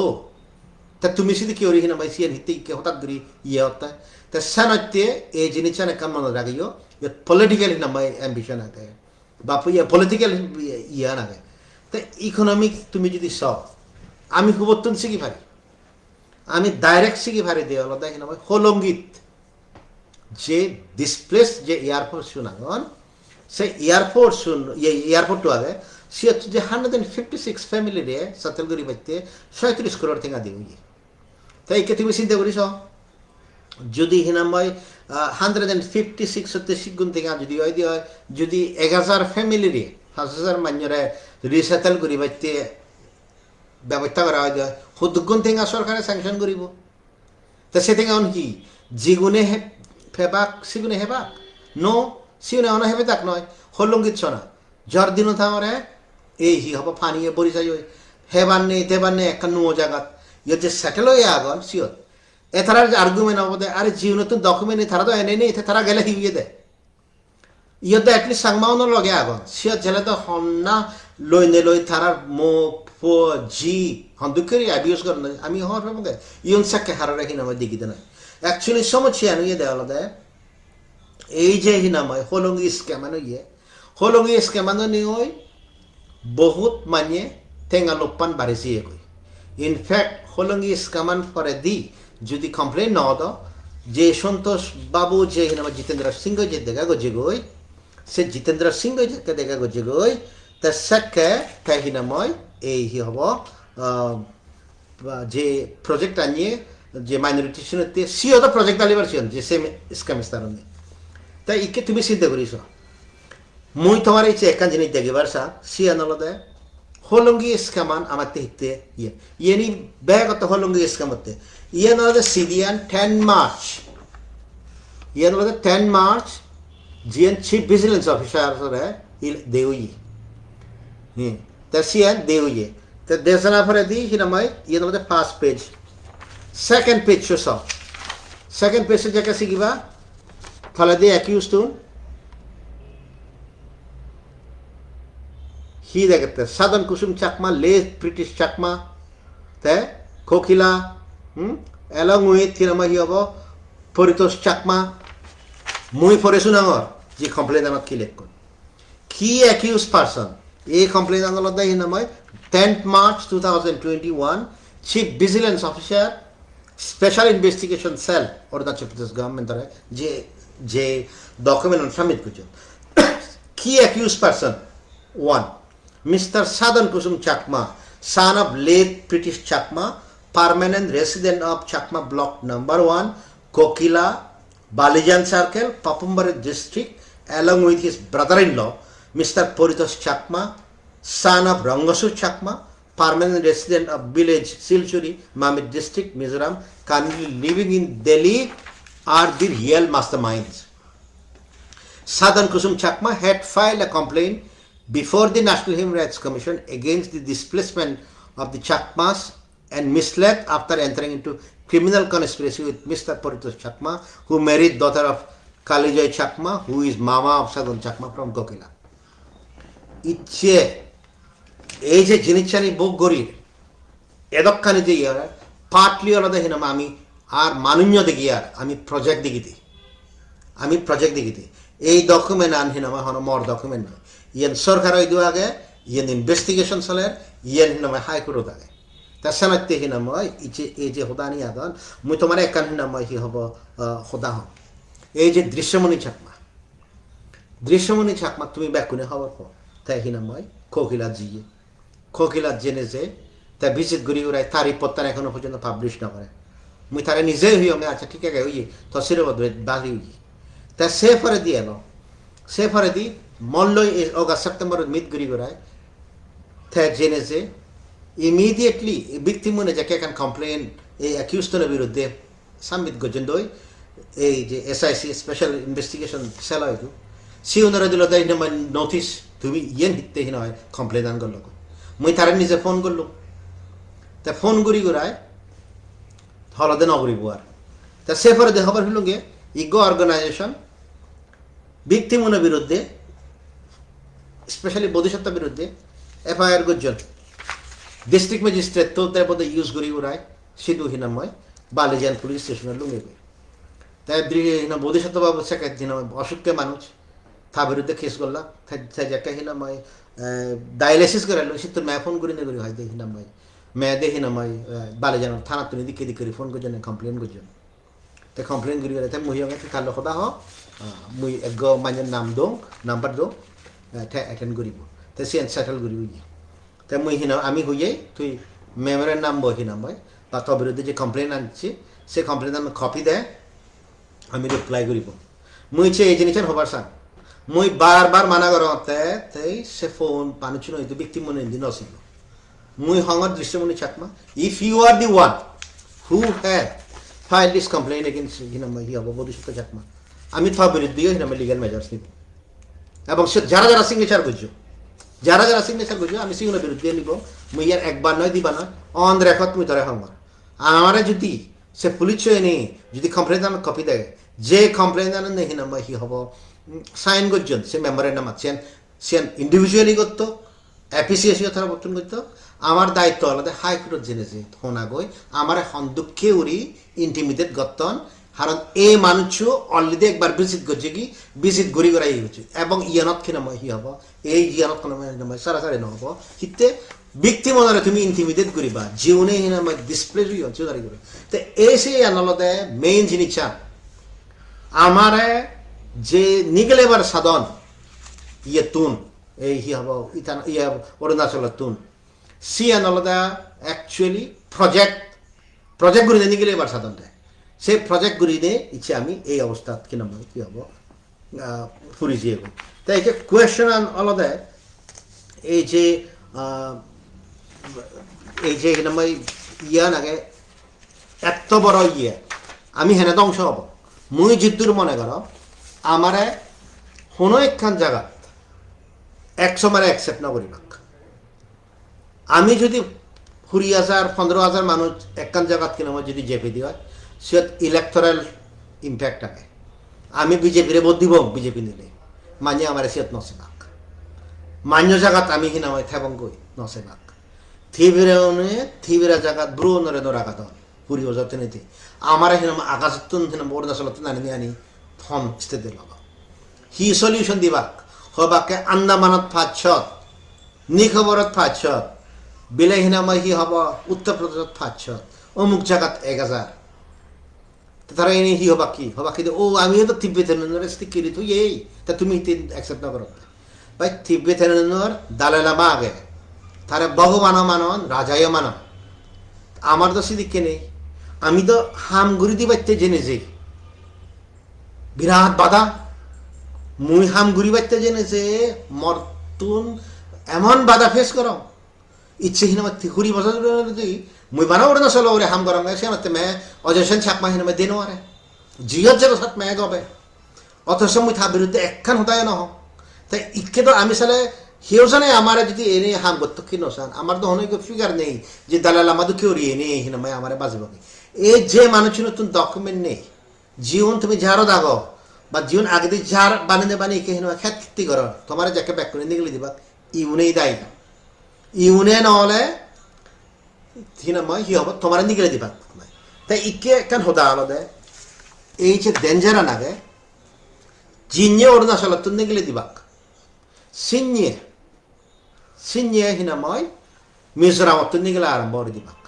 তা তুমি যদি কেউ রেখে না ভাই সিয়ান হিতে কে হঠাৎ করি ইয়ে হতা তা সানতে এই জিনিসটা না কাম রাখিও পলিটিক্যাল নাম অ্যাম্বিশন আগে বা পলিটিক্যাল ইয়া না তা ইকোনমিক তুমি যদি সব আমি হুবতুন সিগি ভারি আমি ডাইরেক্ট সিগি ভারি দিয়ে আলাদা হিনা মই হলঙ্গিত যে ডিসপ্লেস যে এয়ারফোর্স শুনাগন সে এয়ারফোর্স এয়ারপোর্ট আগে সে হচ্ছে যে 156 ফ্যামিলি রে সাতেলগুড়ি বাইতে 37 করোড় থেকে দিয়ে তাই কে তুমি চিন্তা করিস যদি হিনাময় 156 হতে সিগুণ থেকে যদি হয় দিয়ে হয় যদি 1000 ফ্যামিলি রে 5000 মান্যরে রিসেটেল করি বাইতে ব্যবস্থা করা হয় সদুগুণ থেকে সরকারে স্যাংশন করিব তা সে থেকে কি যিগুণে হেবাক সিগুণে হেবাক নো সিগুণে অনা হেবে তাক নয় হলঙ্গিত ছনা জ্বর দিন থামরে এই হি হব ফানিয়ে পরিচয় হেবার নেই তেবার নেই একটা নো জায়গাত ইয়ে যে সেটেল হয়ে আগন সিয়ত এথারার যে আর্গুমেন্ট হবো আরে জিও নতুন ডকুমেন্ট তারা তো এনে নেই তারা গেলে হিউয়ে দেয় ইয়ে তো এটলিস্ট সাংমাউনো লগে আগন সিয়ত জেলে তো হন্না লই নে লই তারার মো ফো জি হন্দুকেরি অ্যাবিউজ করেন আমি হওয়ার মধ্যে ইউন সাক্ষে হারা রাখি না দিকিতে না অ্যাকচুয়ালি সমস্যা ইয়ে দেওয়া দেয় এই যে হিনাময় হলঙ্গি স্ক্যামানো ইয়ে হলঙ্গি স্ক্যামানো নিয়ে ওই বহুত মানে টেঙা লোপান বাড়িছে কই ইনফ্যাক্ট হলঙ্গি স্ক্যামান ফরে দি যদি কমপ্লেন ন দ যে সন্তোষ বাবু যে হিনামা জিতেন্দ্র সিংহ যে দেখা গজে গই সে জিতেন্দ্র সিংহ যে দেখা গজে গই তা সাক্ষে তাই হিনাময় এই হি হব যে প্রজেক্ট আনিয়ে যে মাইনরিটি শুনতে সিও তো প্রজেক্ট আলিবার ছিল যে সেম স্ক্যামিস তার তাই ইকে তুমি চিন্তা করিস মুই তোমার এই একান জিনিস দেখিবার সা সিয়া নলদে হলঙ্গি স্ক্যামান আমার হিকতে ইয়ে ইয়েনি ব্যাগত হলঙ্গি স্ক্যামতে ইয়ে নলদে সিডিয়ান 10 মার্চ ইয়ে নলদে 10 মার্চ জিএন চিফ ভিজিলেন্স অফিসার দেউই তা সিয়ান দেউই তা দেশনা ফরে দি হিনামাই ইয়ে নলদে ফার্স্ট পেজ সেকেন্ড পেজ সব সেকেন্ড পেজে জায়গা শিখিবা তাহলে দিয়ে অ্যাকিউজ তুন হি দেখতে সাধন কুসুম চাকমা লে ব্রিটিশ চাকমা তে কোকিলা এলং উইথ হিনামা হি হব পরিতোষ চাকমা মুই ফরে শুনাঙর যে কমপ্লেন আমাক কি লেখ কি অ্যাকিউজ পার্সন এই কমপ্লেন আদালত দেয় হিনাময় 10th March 2021 chief vigilance officer special investigation cell Arunachal Pradesh government দ্বারা যে ডকুমেন্ট সাবমিট করছে কি accused person 1 Mr. Sadhan Kusum Chakma, son of late British Chakma, permanent resident of Chakma block number 1, Kokila, Balijan Circle, Papumbari district, along with his brother-in-law, Mr. Poritos Chakma, son of Rangasu Chakma, permanent resident of village Silchuri, Mamit district, Mizoram, currently living in Delhi, are the real masterminds. Sadhan Kusum Chakma had filed a complaint before the National Human Rights Commission against the displacement of the Chakmas and misled after entering into criminal conspiracy with Mr. Poritos Chakma, who married daughter of Kalijoy Chakma, who is mama of Sadhan Chakma from Kokila. ইচ্ছে এই যে জিনিসখানি বুক গরির এদক্ষানি যে ইয়ার partly আলাদা হিনাম আমি আর মানুন্য দেখি আর আমি project দেখিতে এই ডকুমেন্ট আন হিনামা হন মর ডকুমেন্ট নয় ইয়েন সরকার ওই আগে ইয়েন ইনভেস্টিগেশন চলে ইয়েন হিনাময় হাইকোর্ট আগে তার সানাতে হিনাময় এই যে হোদানি আদন মুই তোমার একান হিনাময় হি হব হোদা হন এই যে দৃশ্যমণি চাকমা তুমি ব্যাকুনে হওয়ার পর তাই হিনাময় কোকিলা জেনে যে তা ভিজিট করি ওরাই তার রিপোর্টটা এখনো পর্যন্ত পাবলিশ না করে মুই তারা নিজেই হই আমি আচ্ছা ঠিক আছে ওই তসির বাজি হই তা সে ফরে দিয়ে এলো সে ফরে দি মল্লই অগাস্ট সেপ্টেম্বর মিট করি ওরাই তা জেনে যে ইমিডিয়েটলি ভিকটিম মনে যাকে এখন কমপ্লেন এই অ্যাকিউজনের বিরুদ্ধে সাবমিট করছেন দই এই যে এসআইসি স্পেশাল ইনভেস্টিগেশন সেল হয়তো সি ওনারা দিল দেয় নোটিস তুমি ইয়েন হিতে হিন হয় কমপ্লেন আন করলো মুই তারা নিজে ফোন করলো তা ফোন করি গোড়ায় হলদে নগরী বুয়ার তা সে ফরে দেখাবার হইল গে ইগো অর্গানাইজেশন ভিকটিমনের বিরুদ্ধে স্পেশালি বোধিসত্ত্বের বিরুদ্ধে এফআইআর করছেন ডিস্ট্রিক্ট ম্যাজিস্ট্রেট তো তার পদে ইউজ করি ওরাই সিধু হিনাময় বালিজান পুলিশ স্টেশনের লুঙ্গে তাই বোধিসত্ত্ব বাবু সেকে অসুখকে মানুষ তার বিরুদ্ধে কেস করলাম যাকে হিনাময় ডায়ালিসিস করালো সে তোর ম্যা ফোন করি না করি হয় হিনাময় মেয়েদের হিনামাই বালে জানো থানা তুমি দিকে দিকে ফোন করছেন কমপ্লেন করছেন তে কমপ্লেন করি তে মুহি অঙ্গে থাকলে সদা হ মুই এক মাইনের নাম দং নাম্বার দং তে অ্যাটেন্ড করিব তে সিএন সেটেল করিব তে মুই হিনা আমি হইয়ে তুই মেমোরের নাম বই হিনামাই বা তোর বিরুদ্ধে যে কমপ্লেন আনছি সে কমপ্লেন আমি কপি দেয় আমি রিপ্লাই করিব মুই যে এই জিনিসের হবার চান মুই বারবার মানা করতে তাই সে ফোন পানুচি নইতো ব্যক্তি মনে দিন আসিল মুই হঙর Drishyamoni Chakma if you are the one who had file this complain against হিনামাই হি অববোধিত চাকমা আমি তোর বিরুদ্ধে হিনামাই লিগ্যাল মেজার্স নিব এবং সে যারা যারা সিগনেচার করছো আমি সিগুলোর বিরুদ্ধে নিব মুই ইয়ার একবার নয় দিবা নয় অন রেকর্ড মুই ধরে হঙর আমারে যদি সে পুলিশ নেই যদি কমপ্লেন কপি দেয় যে কমপ্লেন নেই হিনামাই হি হব সাইন করছেন সে মেম্বারের নাম আছেন সে ইন্ডিভিজুয়ালি করতো অ্যাপিসিয়েসি তারা বর্তন করতো আমার দায়িত্ব আলাদা হাইকোর্ট জেনেছে হোনা গই আমার হন্দুক্ষে উড়ি ইন্টিমিডিয়েট গত্তন কারণ এই মানুষ অলরেডি একবার ভিজিট করছে কি ভিজিট ঘুরি করাই হচ্ছে এবং ইয়ানত কিনাময় হি হব এই ইয়ানত কিনাময় সারাসারি নহব হিতে ব্যক্তি মনে তুমি ইন্টিমিডিয়েট করিবা জীবনে হিনাময় ডিসপ্লে চুদারি করে তো এই সেই আনালতে মেইন জিনিস আমারে যে নিগলেবার সাধন ইয়ে তুন এই হি হব ইতান ইয়ে অরুণাচলের তুন সি আনালদা অ্যাকচুয়ালি প্রজেক্ট গুলি নিগলেবার সাধন দেয় সেই প্রজেক্টগুলি নিয়ে ইচ্ছে আমি এই অবস্থা কিনা কি হব ফুরি দিয়ে তাই যে কোয়েশ্চন আলাদা এই যে হিনামাই ইয়া নাগে এত বড় ইয়ে আমি হেনে ধ্বংস হব মুই জিদ্দুর মনে কর আমারে কোনো একখান জায়গা 100 মারে অ্যাকসেপ্ট না করিবাক আমি যদি 20,000 15,000 মানুষ একখান জায়গা কিনা যদি জেপি দিও সে ইলেকটরাল ইম্প্যাক্ট থাকে আমি বিজেপিরে ভোট দিব বিজেপি নিলে মানিয়ে আমার সিয়ত নসে বাক মান্য জায়গাত আমি হিনামাই থাকং কই নসে বাক থিবিরা জায়গাত ব্রু নরে নরাগাত পুরি ওজাতে নিতে আমার হিনাম আকাশতুন হিনাম অরুণাচলত নানি আনি ফোন স্থিতি লগা হি সলিউশন দিবাক হবাকে আন্দামানত ফাঁচত নিখবরত ফাঁচত বিলে হিনামাই হি হব উত্তর প্রদেশত ফাঁচত অমুক জায়গাত 1,000 তারা এনে হি হবা কি ও আমিও তো তিব্বেতের স্টিকিরি তুই এই তা তুমি অ্যাকসেপ্ট না করো ভাই তিব্বেতের দালালামা আগে তারা বহু মানন রাজায় মানন আমার তো সিদিকে নেই আমি তো হামগুড়ি দিবাইতে জেনে যে বিরাট বাধা মুই হামগুড়ি বাইতে জেনে যে মর্তুন এমন বাধা ফেস করো ইচ্ছেহীন আমার 20 বছর তুই মুই বানা ওরে না চলো ওরে হাম গরম সে মাতে মে অজয়সেন চাকমা হিনে মে দিনো আরে জিয়ত যে সাথ মে গবে অথচ মুই থা বিরুদ্ধে একখান হতায় নহ তাই ইকে তো আমি সালে হিও জানে আমার যদি এনে হাম করতো কি নসান আমার তো অনেক ফিগার নেই যে দালাল আমাদের কেউ এনে হিনে মে আমার বাজব এই যে মানুষ নতুন ডকুমেন্ট নেই জীবন তুমি যারও দাগো বা জীবন আগে দিয়ে যার বানিয়ে কে হিনে খ্যাতি করো তোমার যাকে ব্যাক করে নিগলি দিবা ইউনেই দায়ী ইউনে নহলে হিনাময় হি হব তোমার নিগলে দিবা তাই ইকে কেন হদা আলাদা এই যে ডেঞ্জারা নাগে জিনিয়ে অরুণাচলত নিগলে দিবাক সিনিয়ে হিনাময় মিজোরামত নিগলে আরম্ভ করে দিবাক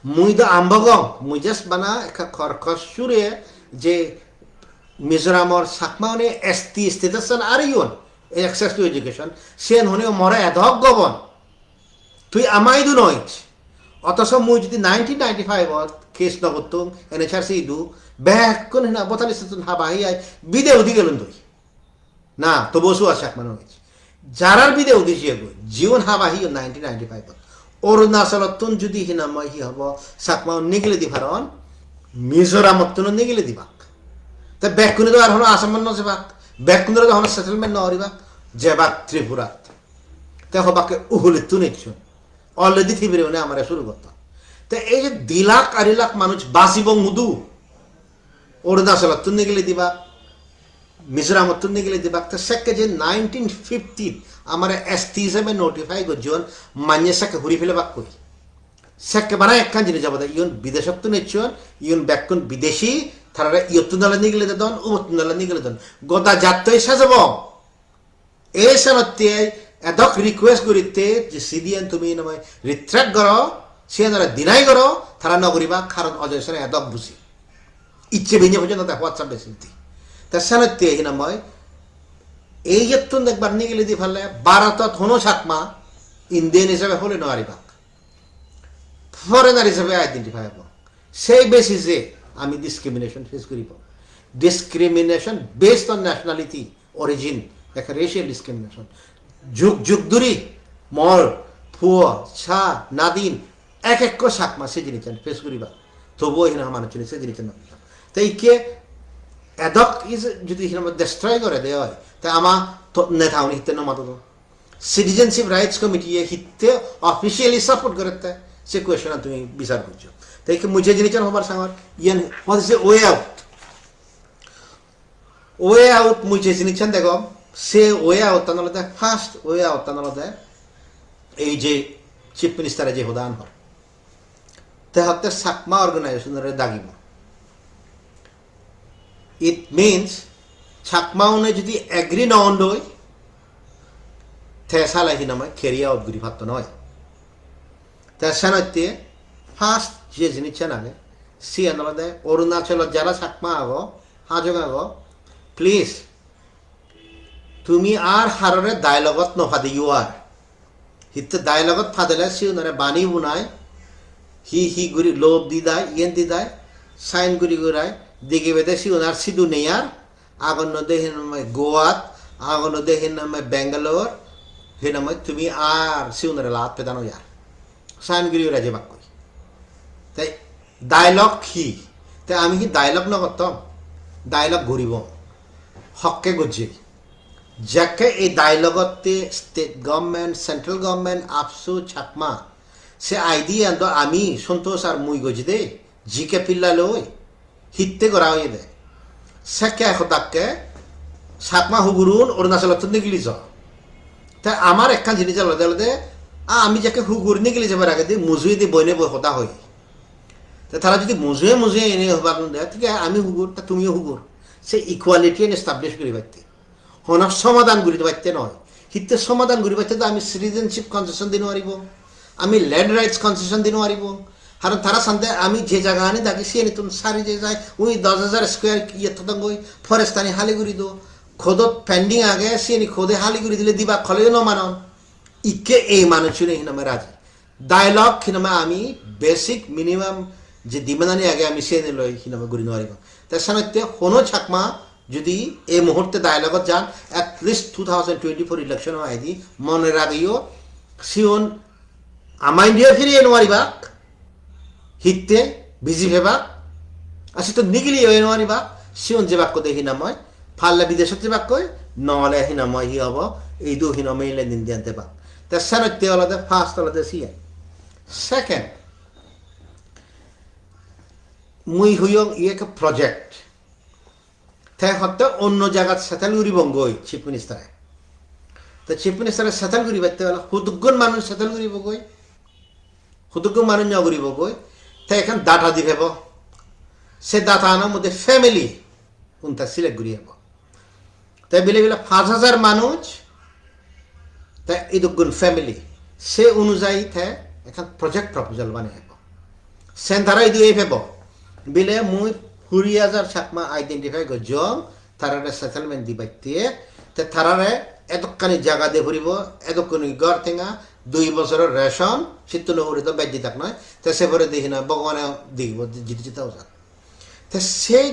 মুই তো আম্বগং মুই জাস্ট বানা একটা খরখসুরে যে মিজোরামর সাকমাউনে এসটি স্টেটাস আর ইউন অ্যাক্সেস টু এডুকেশন সেন হনে মরে এধক গবন তুই আমাই দু নয় অথচ মুই যদি 1995 কেস নগতুম এনএচআরসি দু ব্যাক কোন না 42 হাবাহি আই বিদে উদি গেলুন তুই না তো বসু আছে এক মানুষ যারার বিদে উদি জিয়ে জীবন হাবাহি 1995 অরুণাচলত যদি হিনাময় হি হব সাকমা নিগলে দি ভারন মিজোরামত নিগলে দিবাক তা ব্যাক কোনে তো আর হলো আসামান নজেবাক ব্যাক কোনে তো হলো সেটেলমেন্ট নরিবাক জেবাক ত্রিপুরাত তে হবাকে উহুলিত নেছুন অলরেডি থিবিরে মানে আমরা শুরু করতাম তো এই যে 2 লাখ 2.5 লাখ মানুষ বাসিব মুদু অরুণাচলত নিগলে দিবা মিজোরামত নিগলে দিবা তো সেকে যে 1950 আমার এসটি হিসেবে নোটিফাই করজন মান্য সেকে ঘুরি ফেলে বাক কই সেকে বানা একখান জিনিস যাবো ইউন বিদেশত নেছুন ইউন ব্যাকুন বিদেশি তারা ইয়তুনালা নিগলে দেন উমতুনালা নিগলে দেন গোটা জাতই সাজাব এই সনতে এদক রিকোয়েস্ট করিতে যে সিডিএন তুমি নয় রিট্র্যাক্ট করো সিয়ানরা দিনাই করো তারা নগরীবা কারণ অজয়সনে এদক বুঝি ইচ্ছে ভিজে পর্যন্ত তা হোয়াটসঅ্যাপ বেসিতি তা সানত্যে হিনা মই এই যত্ন দেখবার নিয়ে গেলে দি ফেললে ভারতত হনো চাকমা ইন্ডিয়ান হিসাবে হলে নোৱাৰিবা ফরেনার হিসাবে আইডেন্টিফাই হব সেই বেসিসে আমি ডিসক্রিমিনেশন ফেস করিব discrimination based on nationality origin একটা রেশিয়াল ডিসক্রিমিনেশন যুগ যুগ ধরে মর ফুয়া ছা নাদিন এক এক চাকমা সে জিনিস ফেস করিবা তবুও হিনা মানুষ সে জিনিস নকরিবা তাই কে এদক ইজ যদি হিনা ডিস্ট্রয় করে দেওয়া হয় তাই আমার নেতা উনি হিতে নমাতো সিটিজেনশিপ রাইটস কমিটি হিতে অফিসিয়ালি সাপোর্ট করতে সে কোয়েশন তুমি বিচার করছো তাই কি মুঝে জিনিস হবার সাঙ্গর ইয়ান হোয়াট ইজ ওয়ে আউট মুঝে জিনিস দেখো সে ওয়ে আউট তানলতে ফার্স্ট ওয়ে আউট তানলতে এই যে চিফ মিনিস্টারে যে হোদান হর তে হতে চাকমা অর্গানাইজেশনের দাগিব ইট মিনস চাকমা উনে যদি এগ্রি নন দই তে সালাহি নামে খেরিয়া উদ্গুরি ভাত নয় তে সানতে ফার্স্ট যে জিনিস নাগে সি আনলতে অরুণাচল যারা চাকমা আগো হাজং আগো প্লিজ তুমি আর হাররে ডায়লগত নফাদি ইউ আর হিতে ডায়লগত ফাদেলে সি উনারে বাণী বুনাই হি গুরি লোভ দি দায় ইয়েন দি দায় সাইন গুরি গুরাই দিকে বেদে সি উনার সিধু নেয়ার আগন নদে হিনাময় গোয়াত আগন নদে হিনাময় বেঙ্গালোর হিনাময় তুমি আর সি উনারে লাভ পেদানো ইয়ার সাইন গুরি গুরাই যে বাক্য তাই ডায়লগ কি তাই আমি কি ডায়লগ নকরতাম ডায়লগ ঘুরিব হককে গজি যাকে এই ডায়লগতে স্টেট গভর্নমেন্ট সেন্ট্রাল গভর্নমেন্ট আপসু চাকমা সে আইডি আন্দো আমি সন্তোষ আর মুই গজি দে জিকে পিল্লা লই হিতে করা হয়ে দে সেকে এখতাকে চাকমা হুগুরুন অরুণাচলত নিগলি য তাই আমার একখান জিনিস আলাদা আলাদা আমি যাকে হুগুর নিগলি যাবার আগে দিয়ে মুজুই দিয়ে বইনে বই হতা হই তারা যদি মুজুয়ে মুজুয়ে এনে হবার দেয় ঠিক আছে আমি হুগুর তা তুমিও হুগুর সে ইকুয়ালিটি এস্টাবলিশ করি পারতে হন সমাধান করি পারতে নয় হিতে সমাধান করি পারতে তো আমি সিটিজেনশিপ কনসেশন দিন পারিব আমি ল্যান্ড রাইটস কনসেশন দিন পারিব কারণ তারা শান্তে আমি যে জায়গা আনি থাকি সে নিতুন সারি যে যায় উই 10,000 স্কোয়ার ইয়ে তদঙ্গই ফরেস্ট আনি হালি করে দো খোদত পেন্ডিং আগে সে নি খোদে হালি করে দিলে দিবা খলে ন মানন ইকে এই মানুষের হিনামে রাজি ডায়লগ হিনামে আমি বেসিক মিনিমাম যে দিমানানি আগে আমি সে লই হিনামে ঘুরি নোৱাৰিব তার সাথে কোনো চাকমা যদি এই মুহূর্তে ডায়লগত যান এটলিস্ট 2024 ইলেকশন আইদি মনে রাখিও সিওন আমার ইন্ডিয়া ফিরিয়ে নোৱাৰিবা হিতে বিজি হেবা আসি তো নিগিলি হয়ে নোৱাৰিবা সিওন যে বাক্য দেখি না মই ফাল্লা বিদেশত যে বাক্য নহলে হিনা মই হি হব এই দু হিনা মেইলে দিন দিয়ান্তে বা তার সাথে আলাদা ফার্স্ট আলাদা সিয়া সেকেন্ড মুই হুইয়ং ইয়ে প্রজেক্ট তাই হতে অন্য জায়গা সেটেল করিব গই চিফ মিনিস্টারে তো চিফ মিনিস্টারে সেটেল করি পারতে হলে হুদুগুণ মানুষ সেটেল করিব গই হুদুগুণ মানুষ ন করিব গই তাই এখন ডাটা দি ভেব সে ডাটা আনার মধ্যে ফ্যামিলি কোনটা সিলেক্ট করি হব তাই বিলে বিলে 5,000 মানুষ তাই ইদুগুণ ফ্যামিলি সে অনুযায়ী তাই এখন প্রজেক্ট প্রপোজাল বানিয়ে হব সেন্টারা ইদু এই ভেব বিলে মুই 40,000 চাকমা আইডেন্টিফাই করজং তারারে সেটেলমেন্ট দি বাইতে তে তারারে এতকানি জায়গা দিয়ে ফুরিব এতকানি ঘর টেঙা 2 বছরের রেশন শীত নহরি তো বেদি থাক নয় তে সে পরে দেখি না ভগবানে দেখব জিতে জিতে ওষা তে সেই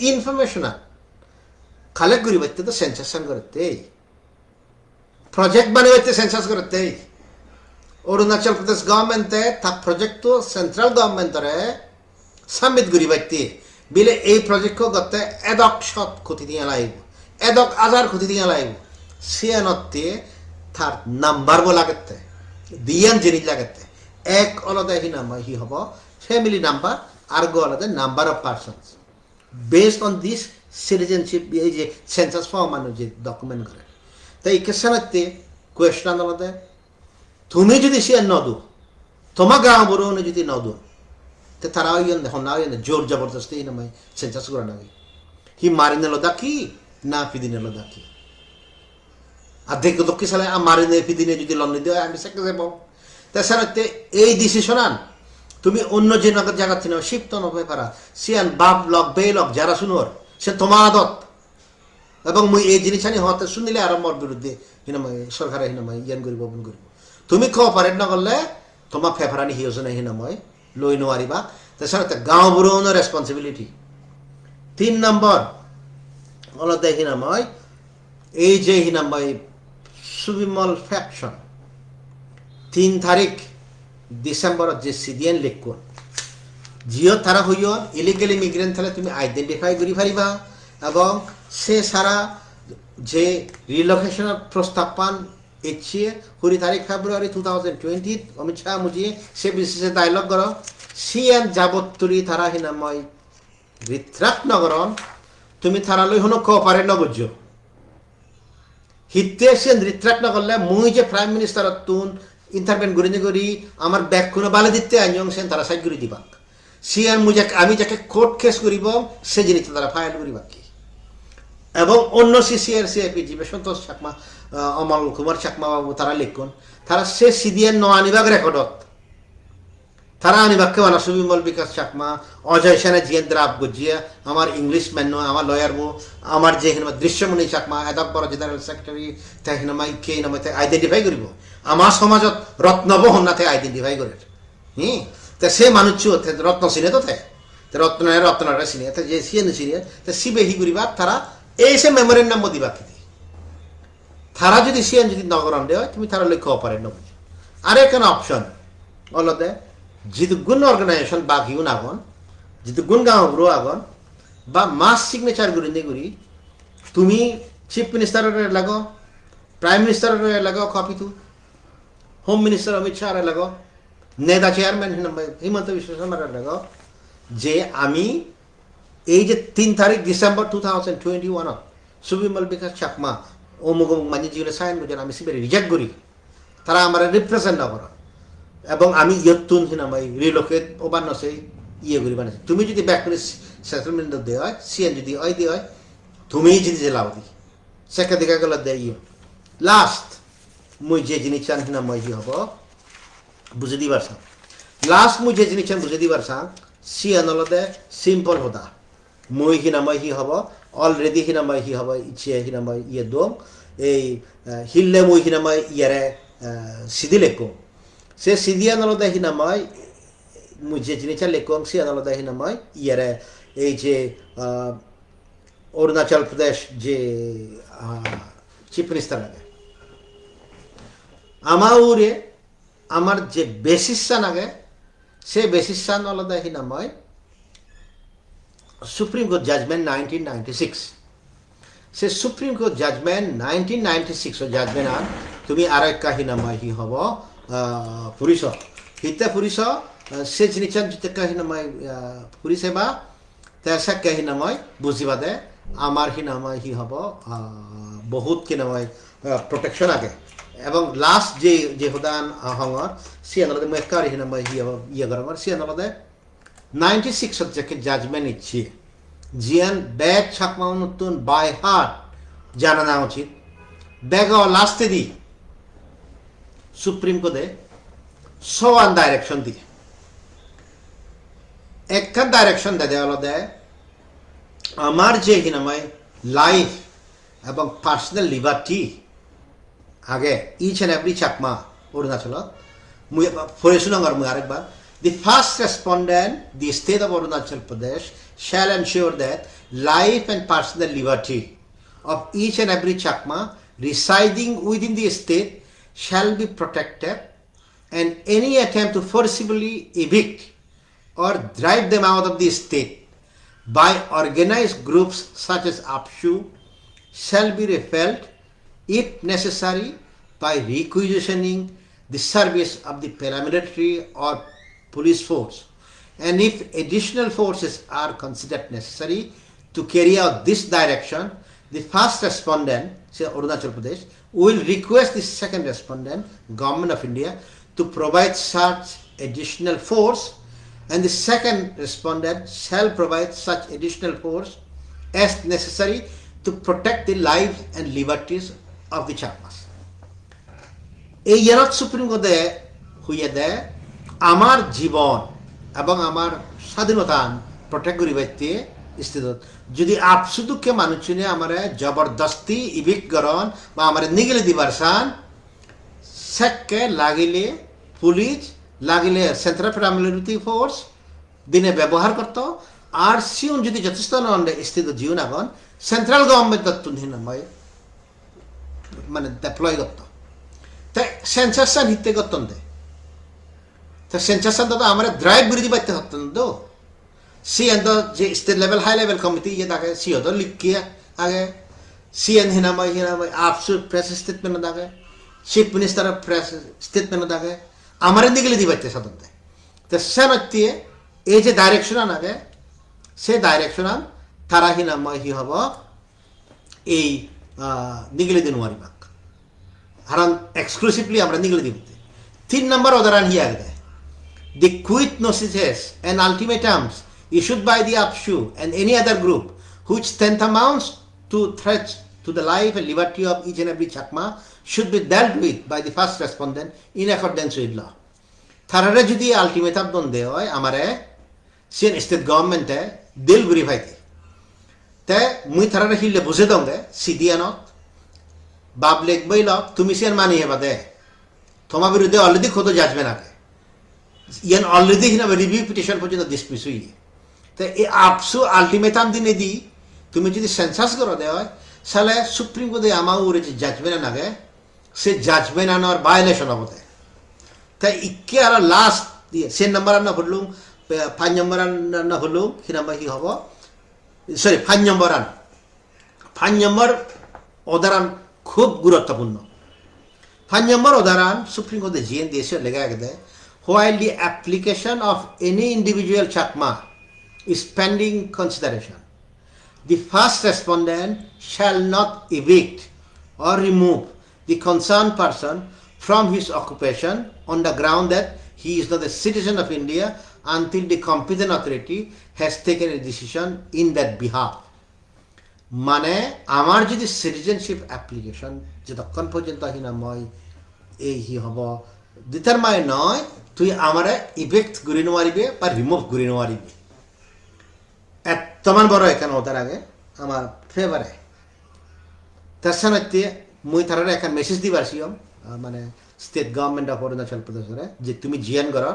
ইনফরমেশন কালেক্ট করি বাইতে তো সেন্সাসন করতে প্রজেক্ট বানাইতে সেন্সাস করতে অরুণাচল প্রদেশ গভর্নমেন্টে তা প্রজেক্ট তো সেন্ট্রাল গভর্নমেন্টরে সাবমিট করি বাইতে বিলে এই প্রজেক্ট গতে এদক শত ক্ষতি দিয়ে লাইব এদক আজার ক্ষতি দিয়ে লাইব সিয়ানতে তার নাম্বার বো লাগতে দিয়ান জিনিস লাগতে এক আলাদা হি নাম্বার হি হব ফ্যামিলি নাম্বার আর গো আলাদা number of persons based on this citizenship এই যে সেন্সাস ফর্ম মানুষ যে ডকুমেন্ট করে তাই কেসানতে কোয়েশ্চন আলাদা তুমি যদি সিয়ান নদু তোমার গ্রাম বড় যদি নদু te taraw yun honaw yun jor jabardasti na may sensa siguro na hi marine lodaki na pidine lodaki adek dokki sala marine pidine jodi lonni dio ami sekse bo তাছাড়া এই decision আন তুমি অন্য যে জায়গা থেকে শিফট নবে পারা Sean বাপ লক বে লক যারা শুনোর সে তোমার আদত এবং মুই এই জিনিস আনি হতে শুনিলে আর মোর বিরুদ্ধে হিনামাই সরকারে হিনামাই ইয়ান করিব বন করিব তুমি কোঅপারেট না করলে তোমার ফেফারানি হিওজনে হিনামাই লই নোৱাৰিবা তাছাড়া গাঁও বুড়োনো রেসপন্সিবিলিটি 3 নম্বর হলো দে হিনামাই এই যে হিনামাই সুবিমল ফ্যাকশন 3 তারিখ ডিসেম্বর যে সিডিএন লিখুন জিও তারা হইও ইলিগাল ইমিগ্রেন্ট হলে তুমি আইডেন্টিফাই করি পারিবা এবং সে সারা যে রিলোকেশনের প্রস্তাব পান ইচ্ছে 20 তারিখ ফেব্রুয়ারি 2020 অমিত শাহ মুজিয়ে সে বিশেষে ডায়লগ করো সিএন যাবত্তরি তারা হিনাময় রিত্রাক নগরন তুমি তারা লই হনো কোঅপারেট নগর্য হিতে সিএন রিত্রাক নগরলে মুই যে প্রাইম মিনিস্টার তুন ইন্টারভেন করি আমার ব্যাগ কোনো বালে দিতে আনিয়ং সেন তারা সাইড করে দিবা সিএন মুই আমি যাকে কোর্ট কেস করিব সে জিনিস তারা ফাইল করিবা কি এবং অন্য সিসিআর সিআইপি জিবে সন্তোষ চাকমা অমল কুমার চাকমা বাবু তারা লিখুন তারা সে সিডিএন ন আনিবাগ রেকর্ডত তারা আনিবাগকে বানা সুবিমল বিকাশ চাকমা অজয় সেনা জিয়েন্দ্র আবগজিয়া আমার ইংলিশ ম্যান আমার লয়ার বো আমার যে হিনমা দৃশ্যমণি চাকমা এদাব বড় জেনারেল সেক্রেটারি তাই হিনমাই কে নামতে আইডেন্টিফাই করিব আমার সমাজত রত্নব হন্নাতে আইডেন্টিফাই করে তা সে মানুষ রত্ন চিনে তো রত্নরা চিনে যে সিএন চিনে তা সিবে হি করিবা তারা এই সে মেমোরেন্ডাম দিবা খেতে তারা যদি সিএন যদি নগরণ দেয় তুমি তারা লই কোঅপারেট নব আর এখানে অপশন অলদে যেহেতু গুণ অর্গানাইজেশন বা ঘিউন আগন যেহেতু গুণ গাঁও গ্রো আগন বা মাস সিগনেচার গুলি নেগুরি তুমি চিফ মিনিস্টারের লাগো প্রাইম মিনিস্টারের লাগো কপি তু হোম মিনিস্টার অমিত শাহ লাগো নেতা চেয়ারম্যান হিমন্ত বিশ্ব শর্মার লাগো যে আমি এই যে 3 তারিখ ডিসেম্বর 2021 সুবিমল বিকাশ চাকমা অমুক অমুক মানি জীবনে সাইন করছেন আমি সিবে রিজেক্ট করি তারা আমার রিপ্রেজেন্ট না করা এবং আমি ইয়তুন হিনামাই রিলোকেট ওবান নসে ইয়ে করি বানাইছি তুমি যদি ব্যাক করে সেটেলমেন্ট দেওয়া হয় সিএন যদি হয় দিয়ে হয় তুমি যদি জেলাও দি সেকে দেখা গেল দেয় ইয়ে লাস্ট মুই যে জিনিস চান হিনামাই হি হব বুঝে দিবার চান লাস্ট মুই যে জিনিস চান বুঝে দিবার চান সিএন হলদে সিম্পল হদা মুই হিনামাই হি হব অলরেডি হিনামাই হি হব ইচ্ছে হিনামাই ইয়ে দম এই হিললে মুই হিনামাই ইয়ারে সিদি লেখো সে সিদিয়ান আলাদা হিনামাই মুই যে জিনিসটা লেখো সিয়ান আলাদা হিনামাই ইয়ারে এই যে অরুণাচল প্রদেশ যে চিফ মিনিস্টার আগে আমাউরে আমার যে বেসিসান আগে সে বেসিসান আলাদা হিনামাই সুপ্রিম কোর্ট জাজমেন্ট 1996 সে সুপ্রিম কোর্ট জাজমেন্ট 1996 জাজমেন্ট আন তুমি আর এক কাহিনামাই হি হব পুলিশ হিতে পুলিশ সে জিনিস যেতে কাহিনামাই পুলিশে বা তেসা কাহিনামাই বুঝিবা দে আমার হিনামাই হি হব বহুত কিনামাই প্রোটেকশন আগে এবং লাস্ট যে হদান হঙর সিয়ানলদে মেকার হিনামাই হি হব ইয়ে গরমর সিয়ানলদে 96 থেকে জাজমেন্ট ইচ্ছে জিয়ান ব্যাগ ছাকমা নতুন বাই হার্ট জানা না উচিত ব্যাগ লাস্টে দি সুপ্রিম কোর্টে সোয়ান ডাইরেকশন দিয়ে একটা ডাইরেকশন দেওয়া হলো দেয় আমার যে হিনামাই লাইফ এবং পার্সোনাল লিবার্টি আগে each and every Chakma Arunachal মুই পড়ে শুনাঙ্গার মুই আরেকবার the first respondent the state of Arunachal Pradesh shall ensure that life and personal liberty of each and every Chakma residing within the state shall be protected, and any attempt to forcibly evict or drive them out of the state by organized groups such as APSHU shall be repelled if necessary by requisitioning the service of the paramilitary or police force, and if additional forces are considered necessary to carry out this direction, the first respondent, say Arunachal Pradesh, will request the second respondent, Government of India, to provide such additional force, and the second respondent shall provide such additional force as necessary to protect the lives and liberties of the Chakmas. এই ইয়ারত supreme কোর্টে হুইয়ে দে আমার জীবন এবং আমার স্বাধীনতা protect করি বাইতে স্থিত যদি আপসু দুঃখে মানুষজনে আমার জবরদস্তি ইভিক গরণ বা আমার নিগলে দিবার চান সেককে লাগিলে পুলিশ লাগিলে সেন্ট্রাল প্যারামিলিটারি ফোর্স দিনে ব্যবহার করত আর সিউন যদি যথেষ্ট নন্দে স্থিত জিও নাগন সেন্ট্রাল গভর্নমেন্ট তুহিন মানে ডেপ্লয় করত তাই সেন্সাসান হিতে করতেন দে তা সেন্সাসান তো আমার ড্রাইভ করে দিবাইতে হতেন তো সিএন তো যে state level high level committee ইয়ে থাকে সিও তো লিখিয়ে আগে সিএন হিনাময় আপসু প্রেস স্টেটমেন্ট থাকে চিফ মিনিস্টার প্রেস স্টেটমেন্ট থাকে আমার দিকে দিবাইতে সাধারণত তো সেনত্যে এই যে ডাইরেকশন আগে সে ডাইরেকশন তারা হিনাময় হি হব এই নিগলে দিন ওয়ারিবাক কারণ এক্সক্লুসিভলি আমরা নিগলে দিবতে 3 নম্বর উদাহরণ হি আগে the quit notices and ultimatums issued by the APSU and any other group which tantamounts to threats to the life and liberty of each and every Chakma should be dealt with by the first respondent in accordance with law. Tharare jodi ultimatum don de hoy amare sien state government e dil guri bhaiti te mui tharare hille buje donge sidianot bablek bailok tumi sien mani heba de thoma biruddhe already khodo judgment age Ian already Hina review petition পর্যন্ত dismiss হইয়ে তো এই আপসু ultimatum দিনে দি তুমি যদি census করে দেওয়া হয় তাহলে সুপ্রিম কোর্টে আমার উপরে যে জাজমেন্ট নাগে সে জাজমেন্ট আনার ভায়োলেশন হবে তাই ইকে আর লাস্ট দিয়ে সে নাম্বার না হলুম 5 নম্বর না হলুম সে নাম্বার কি হব সরি 5 নম্বর উদাহরণ খুব গুরুত্বপূর্ণ 5 নম্বর উদাহরণ সুপ্রিম কোর্টে জিএন দিয়েছে লেখা গেছে while the application of any individual Chakma is pending consideration, the first respondent shall not evict or remove the concerned person from his occupation on the ground that he is not a citizen of India until the competent authority has taken a decision in that behalf. মানে আমার যদি citizenship application যতক্ষণ পর্যন্ত হিনাময় এই হি হব determine নয় তুই আমার ইফেক্ট ঘুরি নোৱাৰিবি বা রিমুভ ঘুরি নোৱাৰিবি এতমান বড় এখানে ওটার আগে আমার ফেভারে তার সাথে মুই তার একটা মেসেজ দিবারছিলাম মানে স্টেট গভর্নমেন্ট অফ অরুণাচল প্রদেশের যে তুমি জিএন কর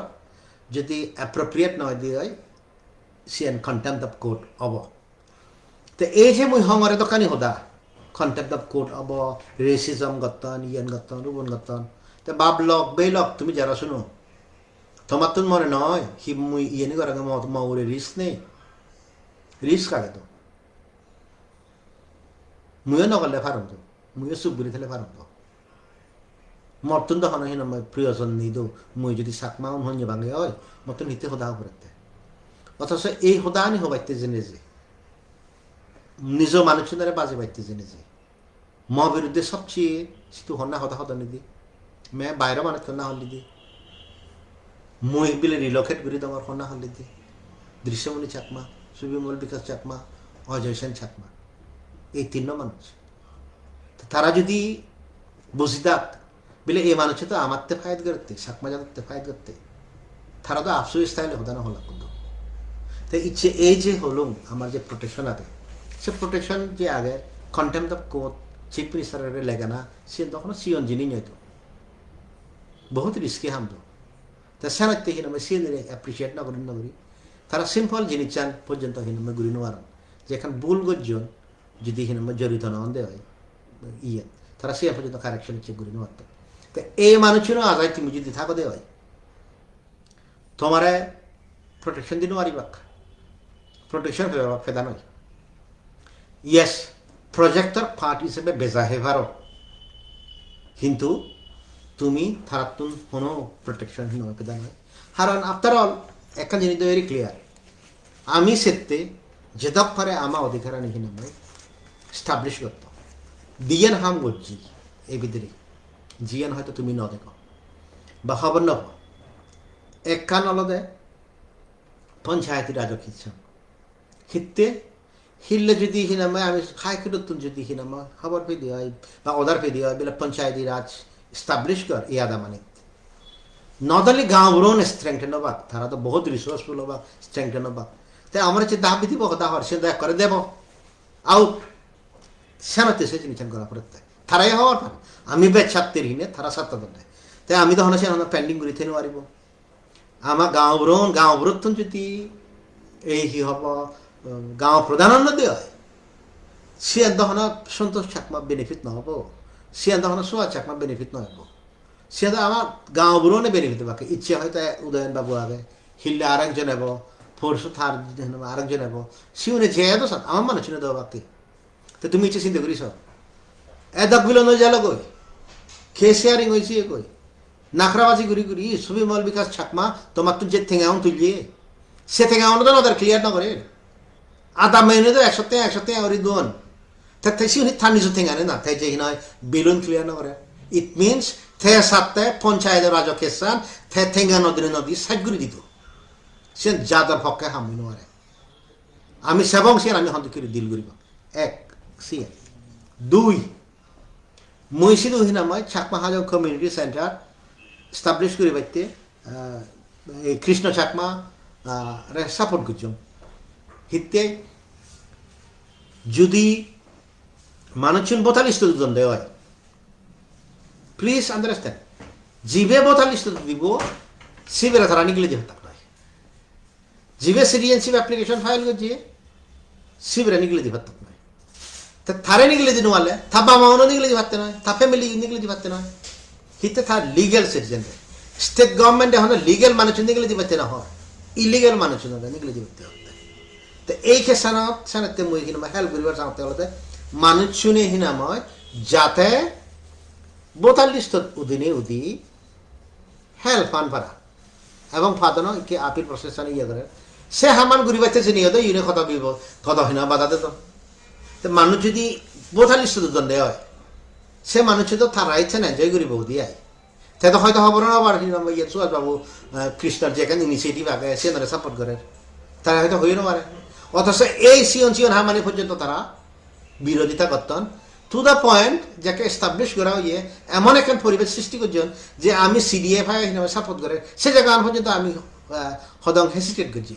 যদি অ্যাপ্রোপ্রিয়েট নয় দিয়ে সিএন কন্টেম্পট অফ কোর্ট হব তো এই যে মুই হঙরে দোকানি হোদা কন্টেম্পট অফ কোর্ট হব রেসিজম গতন ইয়েন গতন রুবন গতন তো বাবলক বেলক তুমি যারা শুনো তোমার তো মনে নয় হি মুই ইয়েনি করা মাউরে রিস্ক নেই রিস্ক আগে তো মুইও নগলে পারম তো মুইও চুপ করে থাকলে পারম তো মর্তুন তখন হিন প্রিয়জন নিদ মুই যদি চাকমা হঞ্জে ভাঙে হয় মতন হিতে সদা করতে অথচ এই সদানি হবাইতে জেনে যে নিজ মানুষজনের বাজে বাইতে জেনে যে ম বিরুদ্ধে সবচেয়ে সিটো হন্না সদা সদা নিদি মে বাইরের মানুষ না হলি দি মই বিলে রিলোকেট করে তোমার হন্না হলি দি দৃশ্যমণি চাকমা সুবিমল বিকাশ চাকমা অজয় সেন চাকমা এই 3 মানুষ তারা যদি বুঝিদাত বলে এই মানুষ তো আমারতে ফায়দ করতে চাকমা জানতে ফায়দ করতে তারা তো আফসোস স্টাইলে হদানো হল কিন্তু তাই ইচ্ছে এই যে হলুম আমার যে প্রোটেকশন আছে সে প্রোটেকশন যে আগে কন্টেম্পট অফ কোর্ট চিফ মিনিস্টারের লেগে না সে তখন সিয়ন জিনিস হয়তো বহুত রিস্কি হামতো তা সেনাতে হিনামে সে অ্যাপ্রিসিয়েট না করি তারা সিম্পল জিনিস চান পর্যন্ত হিনামে ঘুরি নোয়ারান যেখান ভুল গজ্জন যদি হিনামে জড়িত না হতে হয় ইয়ে তারা সে পর্যন্ত কারেকশন চেক ঘুরি নোয়ারত তো এই মানুষেরও আজাই তুমি যদি থাকো দে হয় তোমারে প্রোটেকশন দিন মারিবাক প্রোটেকশন ফেদা নয় ইয়েস প্রজেক্টর পার্ট হিসেবে বেজাহে ভারো কিন্তু তুমি থারাতুন কোনো প্রোটেকশন পেদা নয় কারণ আফটার অল একটা জিনিস ভেরি ক্লিয়ার আমি সেতে যেদক পারে আমার অধিকার নিহি নামে স্টাবলিশ করত দিয়েন হাম গজ্জি এই ভিতরে জিয়ান হয়তো তুমি ন দেখো বা খবর নব এক কান অলদে পঞ্চায়েতি রাজক ইচ্ছা হিতে হিললে যদি হিনামে আমি খাই কিরতুন যদি হিনামা খবর পেয়ে হয় বা অর্ডার পেয়ে হয় বলে পঞ্চায়েতি রাজ স্টাবলিশ কর ইয়াদা মানে not only গাঁওবোৰও strengthen হবাক তারা তো বহুত রিসোর্সফুল হবাক strengthen হবাক তাই আমরা যে দাবি দিব কথা হর সে দয়া করে দেব আউ সেনাতে সে জিনিস করা পড়তে তারাই হওয়ার পারে আমি বেচ ছাত্রের হিনে তারা ছাত্র দেয় তাই আমি তখন সে পেন্ডিং করি থেন পারিব আমার গাঁওবোৰত যদি এই কি হব গাঁও প্রধান দিয়ে হয় সে তখন সন্তোষ চাকমা বেনিফিট নহব সে তখন সোয়া চাকমা বেনিফিট নহব সে আমার গাঁওবোৰও বেনিফিট বাকি ইচ্ছে হয়তো উদয়ন বাবু আগে হিললে আরেকজন হব পরশু থার আরেকজন হব সিউনে যে তো আমার মানুষ শুনে দেওয়া বাকি তো তুমি ইচ্ছে চিন্তা করিস এদক বিলন জাল কই খে শেয়ারিং হয়েছি কই নাখরাবাজি ঘুরি ঘুরি ছবি মল বিকাশ ছাকমা তোমার তুই যে ঠেঙাউন তুলিয়ে সে ঠেঙাউন তো ওদের ক্লিয়ার না করে আধা মেহনে তো একশো ওরি দোন তাই সিউনি থার নিজে ঠেঙানে না তাই যে নয় বেলুন ক্লিয়ার না করে ইট মিনস থে সাথে পঞ্চায়েতের রাজকের সান থে ঠেঙ্গা নদী সাইড করে দিত সে যাদার পক্ষে হামি নোয়ারে আমি সেবং সে আমি হন্ত করে দিল করিব এক সি দুই মহিষিদ হিনাময় Chakma Hajong community centre establish করে বাইতে এই কৃষ্ণ চাকমা সাপোর্ট করছম হিতে যদি মানুষজন 42 জন দেওয়া হয় প্লিজ আন্ডারস্ট্যান্ড জিবে 42 দিব সিবেরা তারা নিগলে যাবে তাক নয় জিবে সিটিজেনশিপ অ্যাপ্লিকেশন ফাইল করছে সিবেরা নিগলে যাবে তাক নয় তা থারে নিগলে দিন वाले था बामाओं निगले जाते नय था फैमिली निगले जाते नय हिते था लीगल सिटीजन स्टेट गवर्नमेंट है लीगल मानुष निगले जाते ना हो इलीगल मानुष निगले जाते होते तो एक सनते मुई हिना हेल्प करिबार सांगते होते मानुष ने हिना मय जाते 42 उदिने उदी हेल्प फान पारा এবং ফাদনো কি আপিল প্রসেসন ইয়ে করে সে হামান গরিবাতে যে নিয়ে তো ইউনে কথা বিব কথা হিনা বাধা দিত তো মানুষ যদি 42 জন দেয় সে মানুষ তো তার ইচ্ছা না জয় করিব দিয়াই তাই তো হয়তো খবর না আবার ইয়ে সুয়াজ বাবু কৃষ্ণার যেখানে ইনিশিয়েটিভ আগে সে না সাপোর্ট করে তারা হয়তো হয়ে না পারে অথচ এই সিয়ন হামানি পর্যন্ত তারা বিরোধিতা করতেন টু দ্য পয়েন্ট যাকে এস্টাবলিশ করা হয়ে এমন একটা পরিবেশ সৃষ্টি করছেন যে আমি সিডিএফআই হিসাবে সাপোর্ট করে সে জায়গা পর্যন্ত আমি হদং হেসিটেট করছি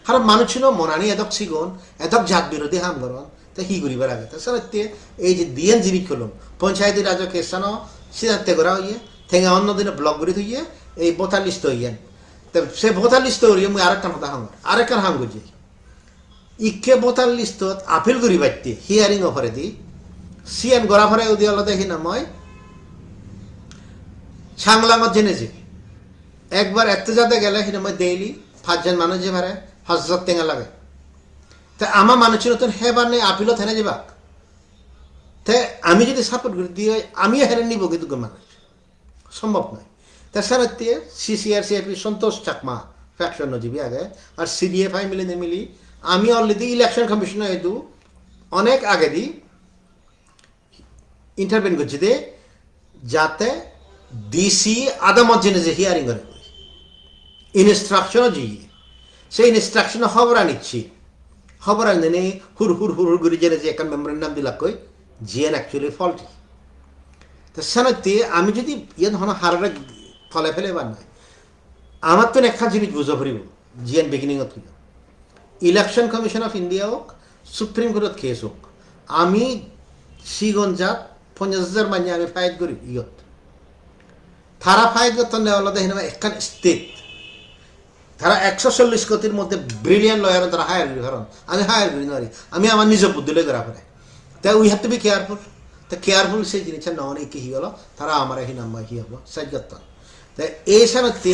আর মানুষ ছিল মনানি এদক সিগন এদক জাত বিরোধী হাম করন তো হি করিবার আগে তো সত্যি এই যে দিয়েন জিনিস করলাম পঞ্চায়েত রাজ কেসানো সিদ্ধান্ত করা হইয়ে ঠেঙা অন্য দিনে ব্লক করে থইয়ে এই 42 হইয়েন তো সে 42 হইয়ে মুই আরেকটা কথা আরেকটা হাম করছি ইকে 42 আপিল করি বাইতে হিয়ারিং অফারে দি সিএন গড়াফারে উদি আলাদা দেখি না মই ছাংলাঙত জেনেছে একবার এত যাতে গেলে হিনা মই ডেইলি 5 জন মানুষ যে ভারে 1000 টাকা লাগে তা আমার মানুষের নতুন হেবার নেই আপিলত হেনে যাবাক তে আমি যদি সাপোর্ট করে দিয়ে আমি হেরে নিব কিন্তু মানুষ সম্ভব নয় তা সারাতে সিসিআরসিএফি সন্তোষ চাকমা ফ্যাকশন নজিবি আগে আর সিডিএফআই মিলি আমি অলরেডি ইলেকশন কমিশনার হেতু অনেক আগে দিই ইন্টারভেন করছি দে যাতে ডিসি আদামত জেনে যে হিয়ারিং করে ইনস্ট্রাকশনও জি সেই ইনস্ট্রাকশন খবর নিচ্ছি খবর আনে হুর হুর হুর হুর করে জেনে যে একটা মেম্বারের নাম দিলাক কই জিএন অ্যাকচুয়ালি ফল্টি তো সানাতে আমি যদি ইয়ে ধরনের হারারে ফলে ফেলে এবার নয় আমার তো একটা জিনিস বুঝা পড়িব জিএন বিগিনিংত কি ইলেকশন কমিশন অফ ইন্ডিয়া হোক সুপ্রিম কোর্টত কেস হোক আমি সিগঞ্জাত 50,000 মাইনে আমি ফাইট করি ইয়ত তারা ফাইট করতে নেওয়া দেখি না একখান স্টেট তারা 140 কোটির মধ্যে ব্রিলিয়ান লয়ার তারা হায়ার করি কারণ আমি হায়ার করি না আমি আমার নিজ বুদ্ধি লই করা পড়ে তাই we have to be careful তো কেয়ারফুল সেই জিনিসটা না অনেক কি হলো তারা আমার এই নাম কি হবো সাজ্জাত তাই এই সানতে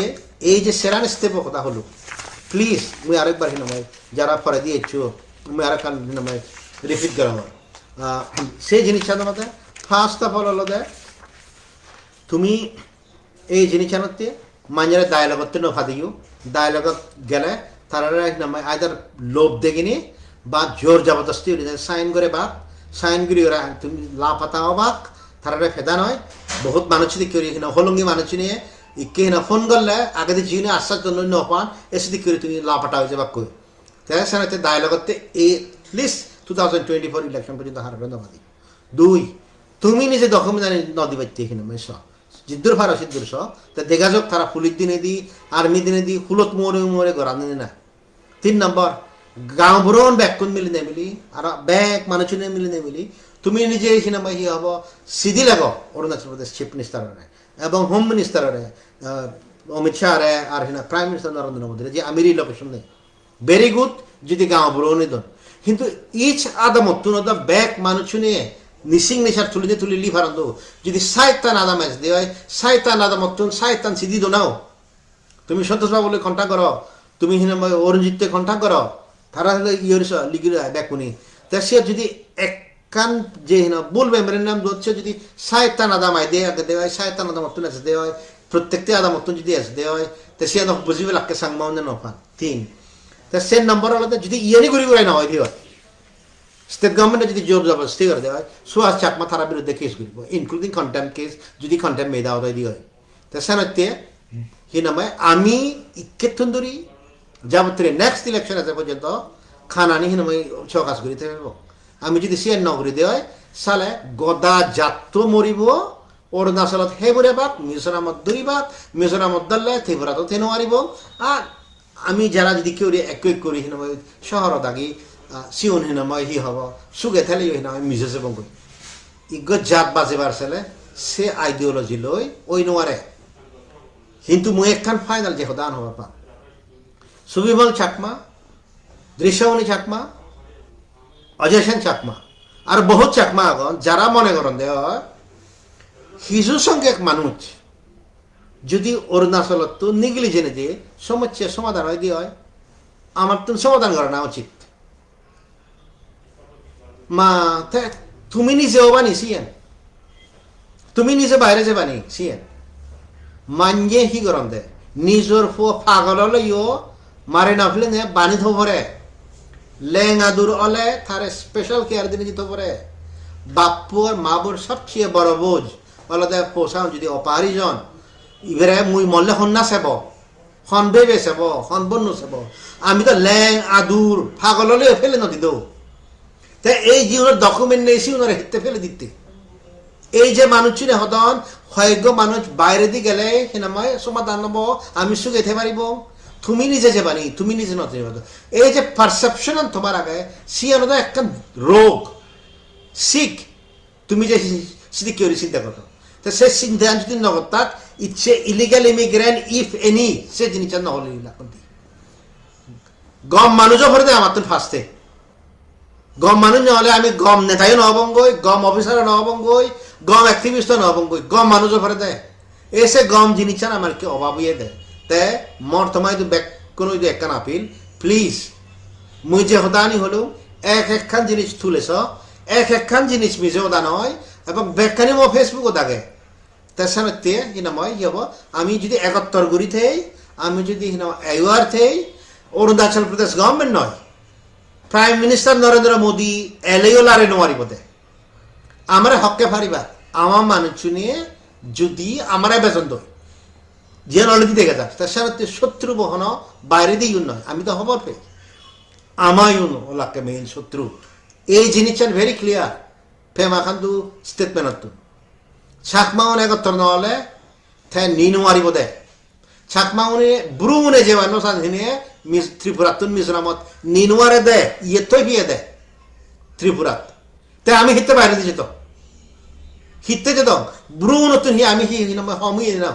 এই যে সেরান স্টেপ কথা হলো প্লিজ মুই আরেকবার হিনামাই যারা ফরে দিয়েছো মুই আরেকবার হিনামাই রিপিট করা হয় সেই জিনিসটা তোমাদের ফার্স্ট অফ অল হলো তুমি এই জিনিসটাতে মাঞ্জারে ডায়লগতে নফা দিও ডায়লগত গেলে তারা নামায় আইদার লোভ দেখিনি বা জোর জবরদস্তি সাইন করে বা সাইন করি ওরা তুমি লাপাতা অবাক তারা ফেদা নয় বহুত মানুষ দিক করি হলঙ্গি মানুষ নিয়ে ইকে না ফোন করলে আগে দিয়ে জিনে আশ্বাস জন্য নপান এসে দিক করে তুমি লাপাটা হয়েছে বা কই তাই সাথে ডায়লগতে এই লিস্ট 2024 ইলেকশন পর্যন্ত হারাবে নফা দিই দুই তুমি নিজে ডকুমেন্ট ন দিবাইতে এখানে জিদ্দুর ফারা সিদ্দুর স তে দেখা যাক তারা পুলিশ দিনে দি আর্মি দিনে দি হুলত মোরে গড়া দিনে না 3 নম্বর গাঁও ভ্রমণ ব্যাক কোন মিলি নেমিলি আর ব্যাক মানুষ মিলি নেমিলি তুমি নিজে সিনেমা হি হব সিধি লাগ অরুণাচল প্রদেশ চিফ মিনিস্টার এবং হোম মিনিস্টার অমিত শাহ আর হিনা প্রাইম মিনিস্টার নরেন্দ্র মোদী যে আমির লোকেশন নেই ভেরি গুড যদি গাঁও ভ্রমণে দন কিন্তু ইচ আদামত তুনদা ব্যাক মানুষ নিয়ে নিসিং নেশার তুলি লিভারন্দ যদি সাইতান আদা ম্যাচ দেওয়া হয় সাইতান আদামত সাইতান সিধি দোনাও তুমি সন্তোষ বাবুলে কন্ট্যাক্ট করো তুমি হিনা অরুণজিৎকে কন্ট্যাক্ট করো তারা হলে ইয়ের লিগির ব্যাকুনি তা সে যদি একখান যে হিনা বলবে মেরের নাম হচ্ছে যদি সাইতান আদামায় দেওয়া হয় সাইতান আদামত্তুন আছে দেওয়া হয় প্রত্যেকটি আদামত্তুন যদি আছে দেওয়া হয় তা সে বুঝবে লাখকে সাংমাও নফান 3 তা সে নম্বর আলাদা যদি ইয়ানি ঘুরি ঘুরাই না হয় দিয়ে স্টেট গভর্নমেন্টে যদি জোর জবরদস্তি করে দেওয়া হয় সুহাস চাকমা থানার বিরুদ্ধে কেস করব ইনক্লুডিং কন্টেম্প কেস যদি কন্টেম্প মেয়ে হয় দিয়ে হয় তা সেনাতে হি নামায় আমি ইকেতুন ধরি যাবতীয় নেক্সট ইলেকশন আছে পর্যন্ত খানানি হিনামাই চকাশ করিতে পারব আমি যদি সিএন নগরী দেওয়া হয় সালে গদা জাত মরিব অরুণাচলত হেবুরে বাক মিজোরামত দরিবাক মিজোরামত দল্লে ত্রিপুরাত তেনো মারিব আর আমি যারা যদি কেউ এক করি হিনামাই শহর দাগি সিওন হিনামাই হি হব সুগে থেলে হিনামাই মিজেছে বঙ্গুই ইগ জাত বাজেবার ছেলে সে আইডিওলজি লই ওই নোয়ারে কিন্তু মই একখান ফাইনাল যে দান হবার পা সুবিমল চাকমা দৃশ্যমণি চাকমা অজয় সেন চাকমা আর বহুত চাকমা আগন যারা মনে করেন দেওয়া হিজু সংখ্যক মানুষ যদি অরুণাচলত তো নিগলি জেনে দিয়ে সমস্যার সমাধান হয় দিয়ে হয় আমার তো সমাধান করা না উচিত মা তুমি নিজেও বানি সিয়েন তুমি নিজে বাইরে যে বানি সিয়েন মানিয়ে হি গরম দে নিজর ফো পাগল লইও মারে না ফেলে বানি থরে লেঙাদুর অলে তারে স্পেশাল কেয়ার দিনে দিতে পারে বাপুর মাবুর সবচেয়ে বড় বোঝ অলদে পোষাও যদি অপারিজন ইভেরে মুই মল্লে হন্না সেব হন বেবে সেব হন বন্যু সেব আমি তো লেং আদুর পাগল হলে ফেলে নদী দৌ তাই এই জীবনের ডকুমেন্ট নেই উনারে হেঁটে ফেলে দিতে এই যে মানুষ চিনে হদন হয়গ্য মানুষ বাইরে দিয়ে গেলে সেনাময় সমাধান নব আমি সুগেতে পারিব তুমি নিজে যে বানি তুমি নিজে নতে এই যে পারসেপশন তোমার আগে সিয়ানো একটা রোগ শিখ তুমি যে সিদ্ধি কেউ চিন্তা করো তো সে চিন্তা যদি নগদ তাক ইচ্ছে ইলিগাল ইমিগ্রেন্ট ইফ এনি সে জিনিসটা নহলে গম মানুষও ভরে দেয় আমার তো ফার্স্টে গম মানুষ নহলে আমি গম নেতাইও নহবঙ্গই গম অফিসারও নহবঙ্গই গম অ্যাক্টিভিস্টও নহবঙ্গই গম মানুষও ভরে দেয় এসে গম জিনিসটা আমার কি অভাব হয়ে দেয় তে মর তোমায় তো ব্যাক কোনো একখান আপিল প্লিজ মুই যে হদানি হলেও একখান জিনিস তুলেছ একখান জিনিস মিজে হদান হয় এবং ব্যাখ্যানি মো ফেসবুকও থাকে তার সামনে হিনাময় কি হব আমি যদি 71 গুড়ি থেই আমি যদি এওয়ার থেই অরুণাচল প্রদেশ গভর্নমেন্ট নয় প্রাইম মিনিস্টার নরেন্দ্র মোদী এলেও লারে নোয়ারি পথে আমার হককে ফারিবা আমার মানুষ নিয়ে যদি আমার বেতন দই যে নলেজি দেখে যাক তার সাথে শত্রু বহন বাইরে দিয়ে নয় আমি তো খবর পেয়ে আমায়ুন ওলাকে মেইন শত্রু এই জিনিসটা very clear Pema Khandu statement ছাকমাউন একত্তর নহলে থে নিনু মারিব দে ছাকমাউনে ব্রুমুনে যে মানুষ সানহিনে ত্রিপুরাতুন মিজোরামত নিনুয়ারে দে ইয়ে তো বিয়ে দে ত্রিপুরাত তে আমি হিতে বাইরে দিয়ে যেত হিতে যেত ব্রুমুনতুন হি আমি হি হমিয়ে না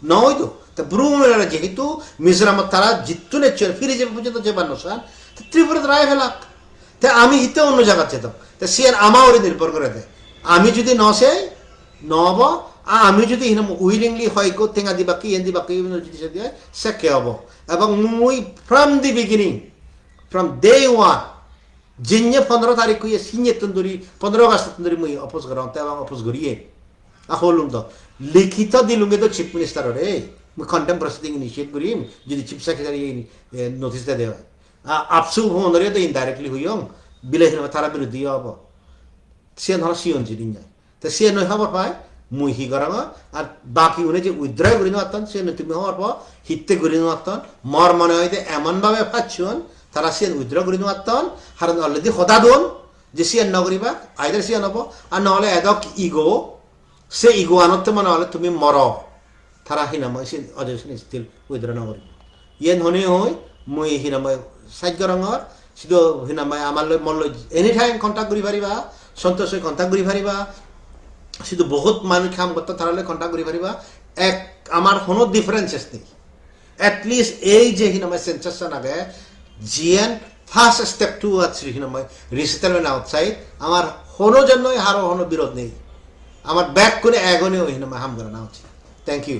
নয় তো তা ব্রুমুনেরা যেহেতু মিজোরামত তারা জিতু নেচর ফিরে যাবে পর্যন্ত যে মানুষ ত্রিপুরাত রায় ফেলাক তে আমি হিতে অন্য জায়গা যেতাম তা সে আমার নির্ভর করে দেয় আমি যদি নসে নহব আমি যদি উইলিংলি হয় গো টেঙা দিবা কি এন দিবা কি যদি দিয়ে সে কে হব এবং মুই from the beginning from day one জিনিয়ে 15 তারিখ হয়ে সিনিয়ে তন্দুরি 15 আগস্ট তন্দুরি মুই অপোজ করা এবং অপোজ করিয়ে হলুম তো লিখিত দিলুঙ্গে তো চিফ মিনিস্টার রে মুই কন্টেম্প প্রসিডিং ইনিশিয়েট করিম যদি চিফ সেক্রেটারি নোটিসটা দেওয়া আপসু হনরে তো ইনডাইরেক্টলি হইয়ং বিলেহিন তারা বিরুদ্ধে হব সে ধর সিয়ন জিনিস যায় তো সে নয় হবার পায় মুই হি করা আর বাকি উনি যে উদ্রয় করি নাতন সে তুমি হওয়ার পর হিতে করি নাতন মর মনে হয় এমনভাবে পাচ্ছন তারা সে উদ্রয় করি নাতন হার অলরেডি সদা দোন যে সিয়ান নগরিবা আইদার সিয়ান হব আর নহলে এদক ইগো সে ইগুয়ানত মনে হলে তুমি মর তারা হিনাময় সে অজেশন স্টিল উইথড্র নগরী ইয়েন হনে হই মুই হিনাময় সাজ্য রঙর শুধু হিনাময় আমার মল্ল এনি টাইম কন্টাক্ট করি পারিবা সন্তোষ কন্টাক্ট করি পারিবা শুধু বহুত মানুষ কাম করতে তাহলে কন্টাক্ট করি পারিবা এক আমার কোনো ডিফারেন্সেস নেই এটলিস্ট এই যে হিনাময় সেন্সাসন আগে জিএন ফার্স্ট স্টেপ টু আছে হিনাময় রিসেটেলমেন্ট আউটসাইড আমার কোনো জন্যই হারো কোনো বিরোধ নেই আমার ব্যাক করে এগোনেও হিনাময় হাম করে না উচিত থ্যাংক ইউ